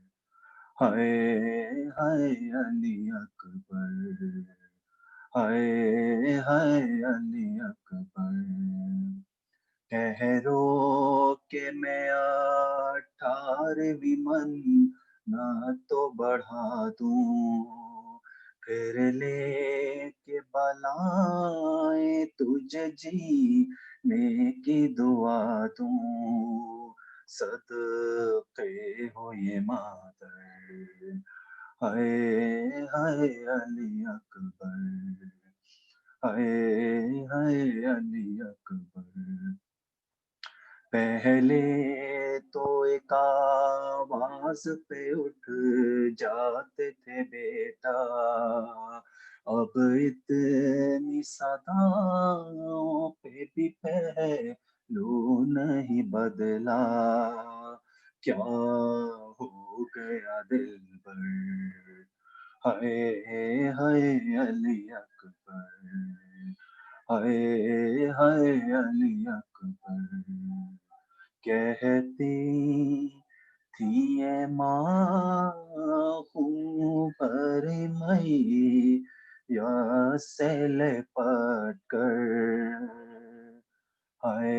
हाय हाय अली अकबर हाय हाय अली अकबर ठहरो के मैं 18वीं मन ना तो बढ़ा दूं फिर लेके बलाएं तुझे जीने की दुआ दूं सदके हो ये मातर हाय हाय अली अकबर हाय हाय अली अकबर पहले तो एक आवाज पे उठ जाते थे बेटा अब इतनी सदाओं पे भी पहलू नहीं बदला क्या हो गया दिल पर हाय हाय अली अकबर हाय हाय अली अकबर कहती थी ये माँ हूँ पर मई या से लिपट कर हाय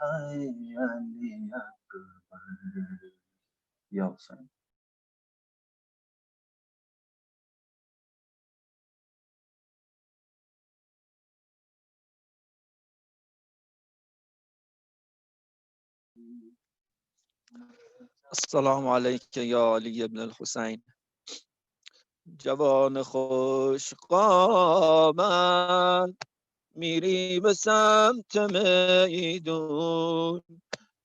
हाय अली अकबर यासिन السلام علیک یا علی ابن الحسین جوان خوش قامت میری به سمت میدون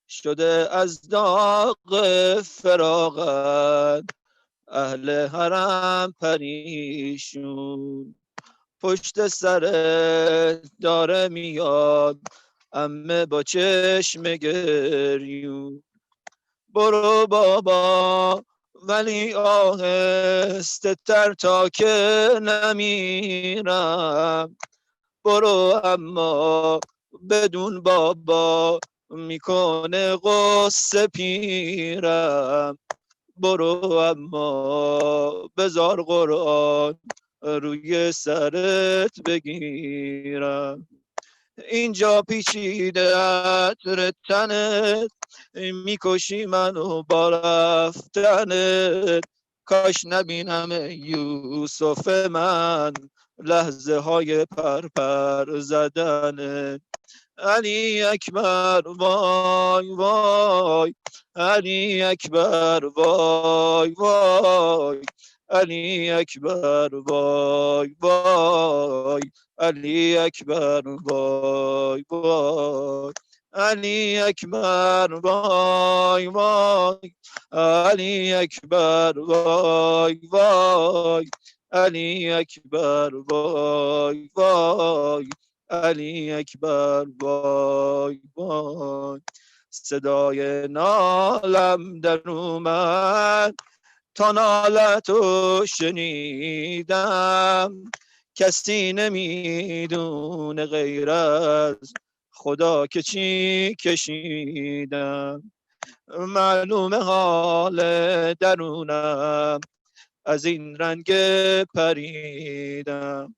شده از داغ فراغت اهل حرم پریشون پشت سر داره میاد امه با چشم گریون برو بابا ولی آهسته تر تا که نمیرم برو اما بدون بابا میکنه قصه پیرم برو اما بذار قرآن روی سرت بگیرم اینجا پیچیده عطر تنت میکشی منو با رفتنت کاش نبینم یوسف من لحظه های پرپر زدنت علی اکبر وای وای علی اکبر وای وای علی اکبر وای وای علی اکبر وای وای علی اکبر وای وای علی اکبر وای وای علی اکبر وای وای علی اکبر وای وای صدای نالم در اومد تا نالتو شنیدم کسی نمیدونه غیر از خدا که چی کشیدم معلومه حال درونم از این رنگ پریدم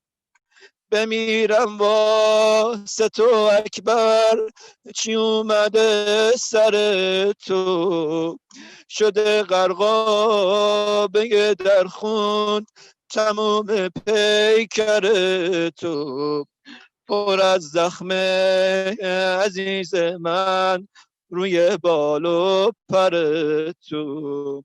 بمیرم واسه تو اکبر چی اومده سر تو شده غرقابه در خون تموم پیکر تو پر از زخم عزیز من روی بال و پر تو.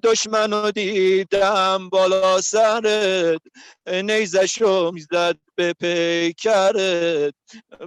دشمنو دیدم بالا سرت، نیزشو میزد به پیکرت.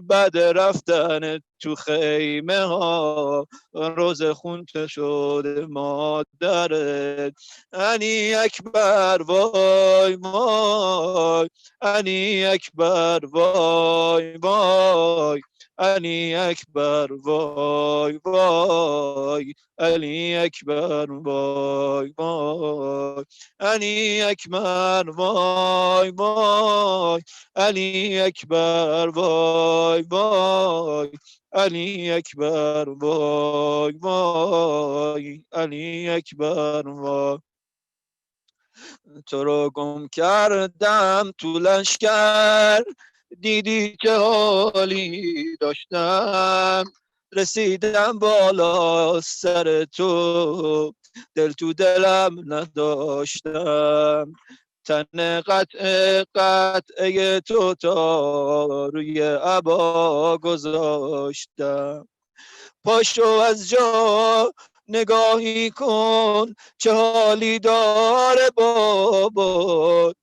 بعد رفتن تو خیمه ها روز خونت شد مادرت. علی اکبر وای وای، علی اکبر وای وای، علی اکبر وای وای، علی اکبر وای وای، علی اکبر وای وای، علی اکبر وای وای، علی اکبر وای وای، علی اکبر وای. تو رو گم کردم تو لشکر، دیدی چه حالی داشتم. رسیدم بالا سر تو، دل تو دلم نداشتم. تن قطعه تو تا روی عبا گذاشتم. پاشو از جا نگاهی کن چه حالی داره بابا.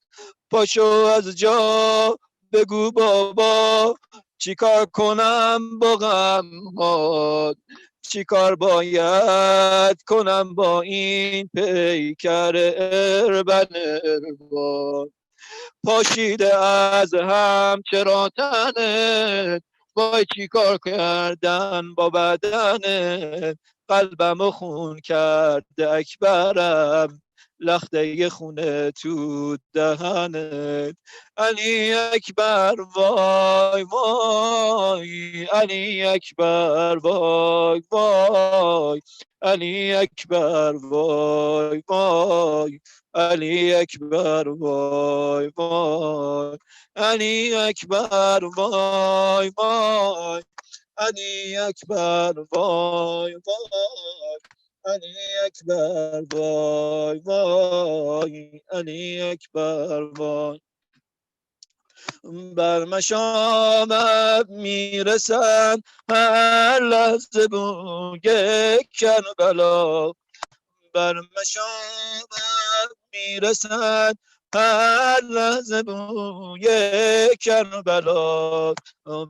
پاشو از جا بگو بابا چیکار کنم با غمات، چیکار باید کنم با این پیکر اربن اربان. پاشیده از هم چرا تنت، وای چی کار کردن با بدنت. قلبم خون کرده اکبرم، لخته خونه تو دهنت. علی اکبر وای وای، علی اکبر وای وای، علی اکبر وای وای، علی اکبر وای وای، علی اکبر وای وای، علی اکبر وای وای، علی اکبر وای وای، علی اکبر وای. بر مشامم میرسن هر لحظه بوی کربلا. بر مشامم میرسد هر لحظه بوی کربلا.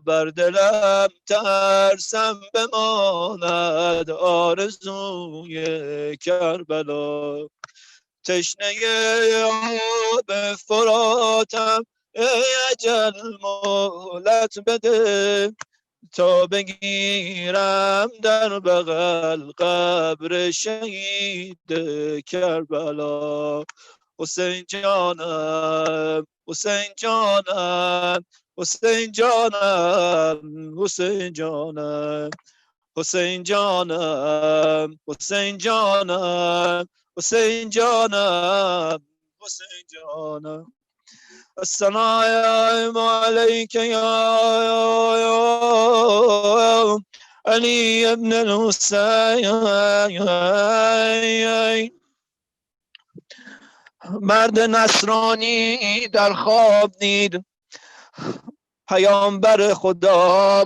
بر دلم ترسم بماند آرزوی کربلا. تشنه آب فراتم ای اجل مهلت بده، تا بگیرم در بغل قبر شهید کربلا. حسین جانم حسین جانم حسین جانم حسین جانم حسین جانم حسین جانم حسین جانم حسین جانم. السلام عليك يا علي ابن الحسين. مرد نصرانی در خواب دید پیامبر خدا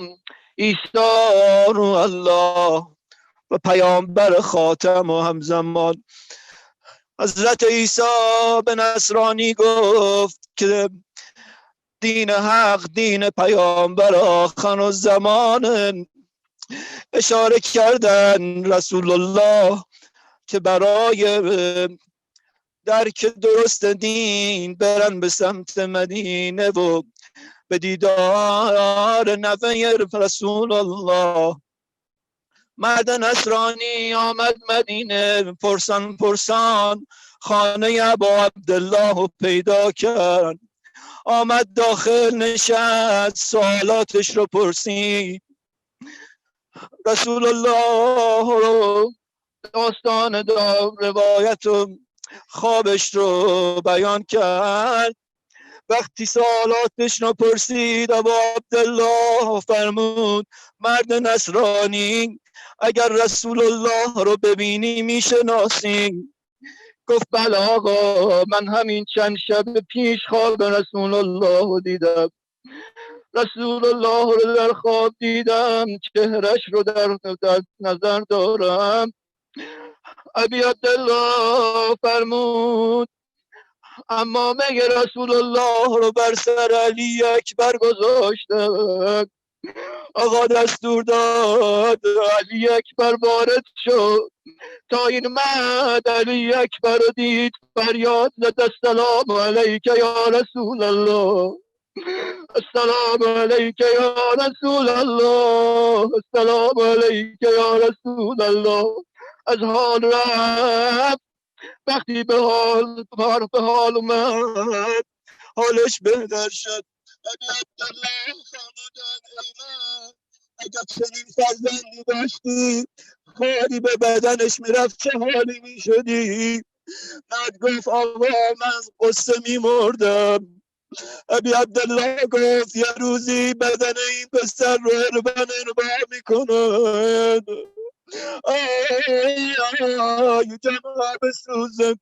عیسی رو الله و پیامبر خاتم و همزمان. حضرت عیسی به نصرانی گفت که دین حق دین پیامبر آخر و زمان. اشاره کردن رسول الله که برای درک درست دین برن به سمت مدینه و به دیدار نوه رسول الله. مرد نصرانی آمد مدینه، پرسان پرسان خانه ابا عبدالله رو پیدا کرد. آمد داخل نشست سوالاتش رو پرسید. رسول الله رو داستان روایت و خوابش رو بیان کرد. وقتی سوالاتش رو پرسید ابا عبدالله فرمود مرد نصرانی اگر رسول الله رو ببینی میشناسی؟ گفت بله آقا، من همین چند شب پیش خواب رسول الله رو دیدم. رسول الله رو در خواب دیدم، چهرش رو در نظر دارم. ابی عبدالله فرمود اما مگه رسول الله رو بر سر علی اکبر گذاشتن؟ آقا دستور داد علی اکبر وارد شد. تا این مرد علی اکبر رو دید فریاد زد السلام علیک یا رسول الله، السلام علیک یا رسول الله، السلام علیک یا رسول الله. از حال رفت. وقتی به حال اومد حالش بهتر شد. ابی عبدالله فرمودن ای من اگر چنین فرزندی داشتی خالی به بدنش میرفت چه حالی میشدی؟ مرد گفت آقا من از قصه میمردم. ابی عبدالله گفت یه روزی بدن این پسر رو اربا میکند. آی جمع بسوزم.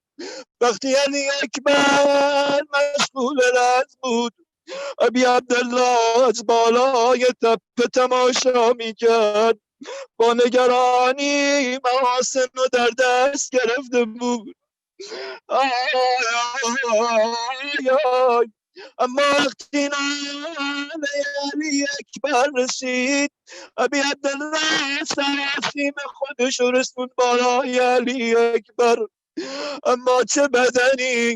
وقتی علی اکبر مشغول رز بود ابی عبدالله از بالای تپه تماشا میکرد. با نگرانی محاسن رو در دست گرفته بود. آی آی آی. اما وقتی نام علی اکبر رسید ابی عبدالله سراسیم خودش رسون بالای علی اکبر. اما چه بدنی،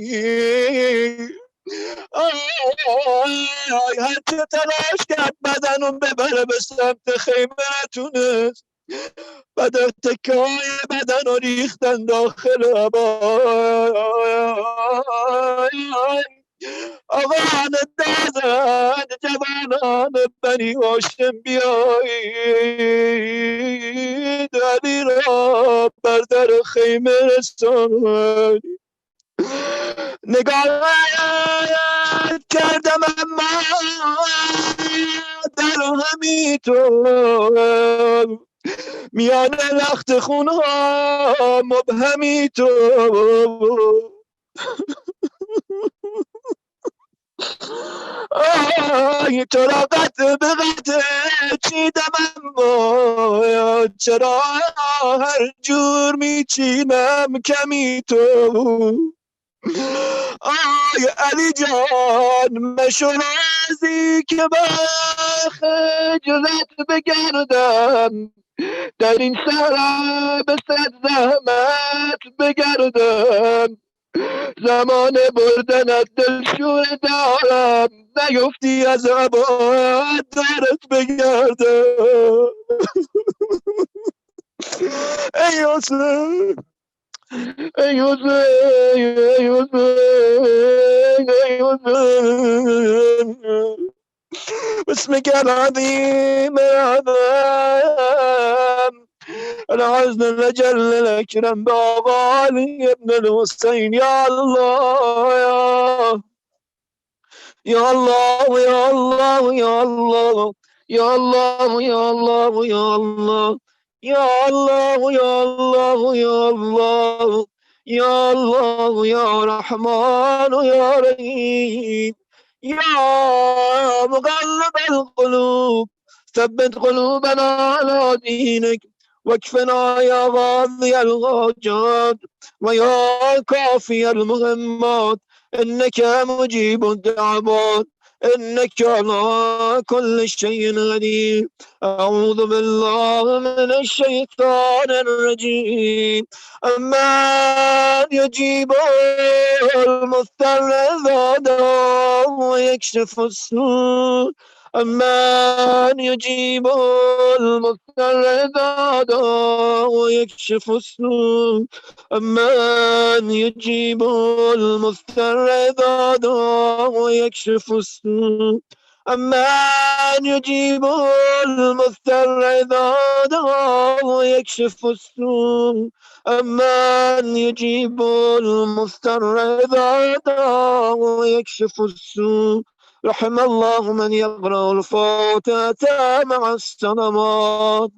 هر چه تلاش کرد بدن رو ببره به سمت خیمه نتونست. بعد تکه های بدن رو ریختن داخل عبا. آقان دازد جوانان بنی هاشم بیایید علی را بر در خیمه رسان. نگاه کردم اما در همینطور میان لخت خونها مبهمی تو. تو را قطع به قطع چیدم اما چرا هر جور میچینم کمی تو. آی علی جان مشو رازی که با خجلت بگردم در این صحرا به صد زحمت بگردم. زمان بردن از دلشور دارم نیفتی از عباد دارت بگردم. ای حسین ای حسین ای حسین ای حسین باسمك العظيم العظام العزل الأجل الأكرم بابالي ابن الحسين. يا الله يا الله يا الله يا الله يا الله يا الله يا الله يا الله يا الله يا الله يا الله يا رحمن يا رحيم يا مقلب القلوب ثبت قلوبنا على دينك واكفنا يا غاضي الغاجات ويا كافي المهمات إنك مجيب الدعوات إنك على كل شيء قدير. أعوذ بالله من الشيطان الرجيم. أمن يجيب المضطر إذا دعاه ويكشف السوء. أمن يجيب المضطر إذا دعاه ويكشف السوء. أمن يجيب المضطر إذا دعاه ويكشف السوء. أمن يجيب المضطر إذا دعاه ويكشف السوء. أمن يجيب المضطر إذا دعاه ويكشف السوء. رحم الله من يقرأ الفاتحة مع الصلوات.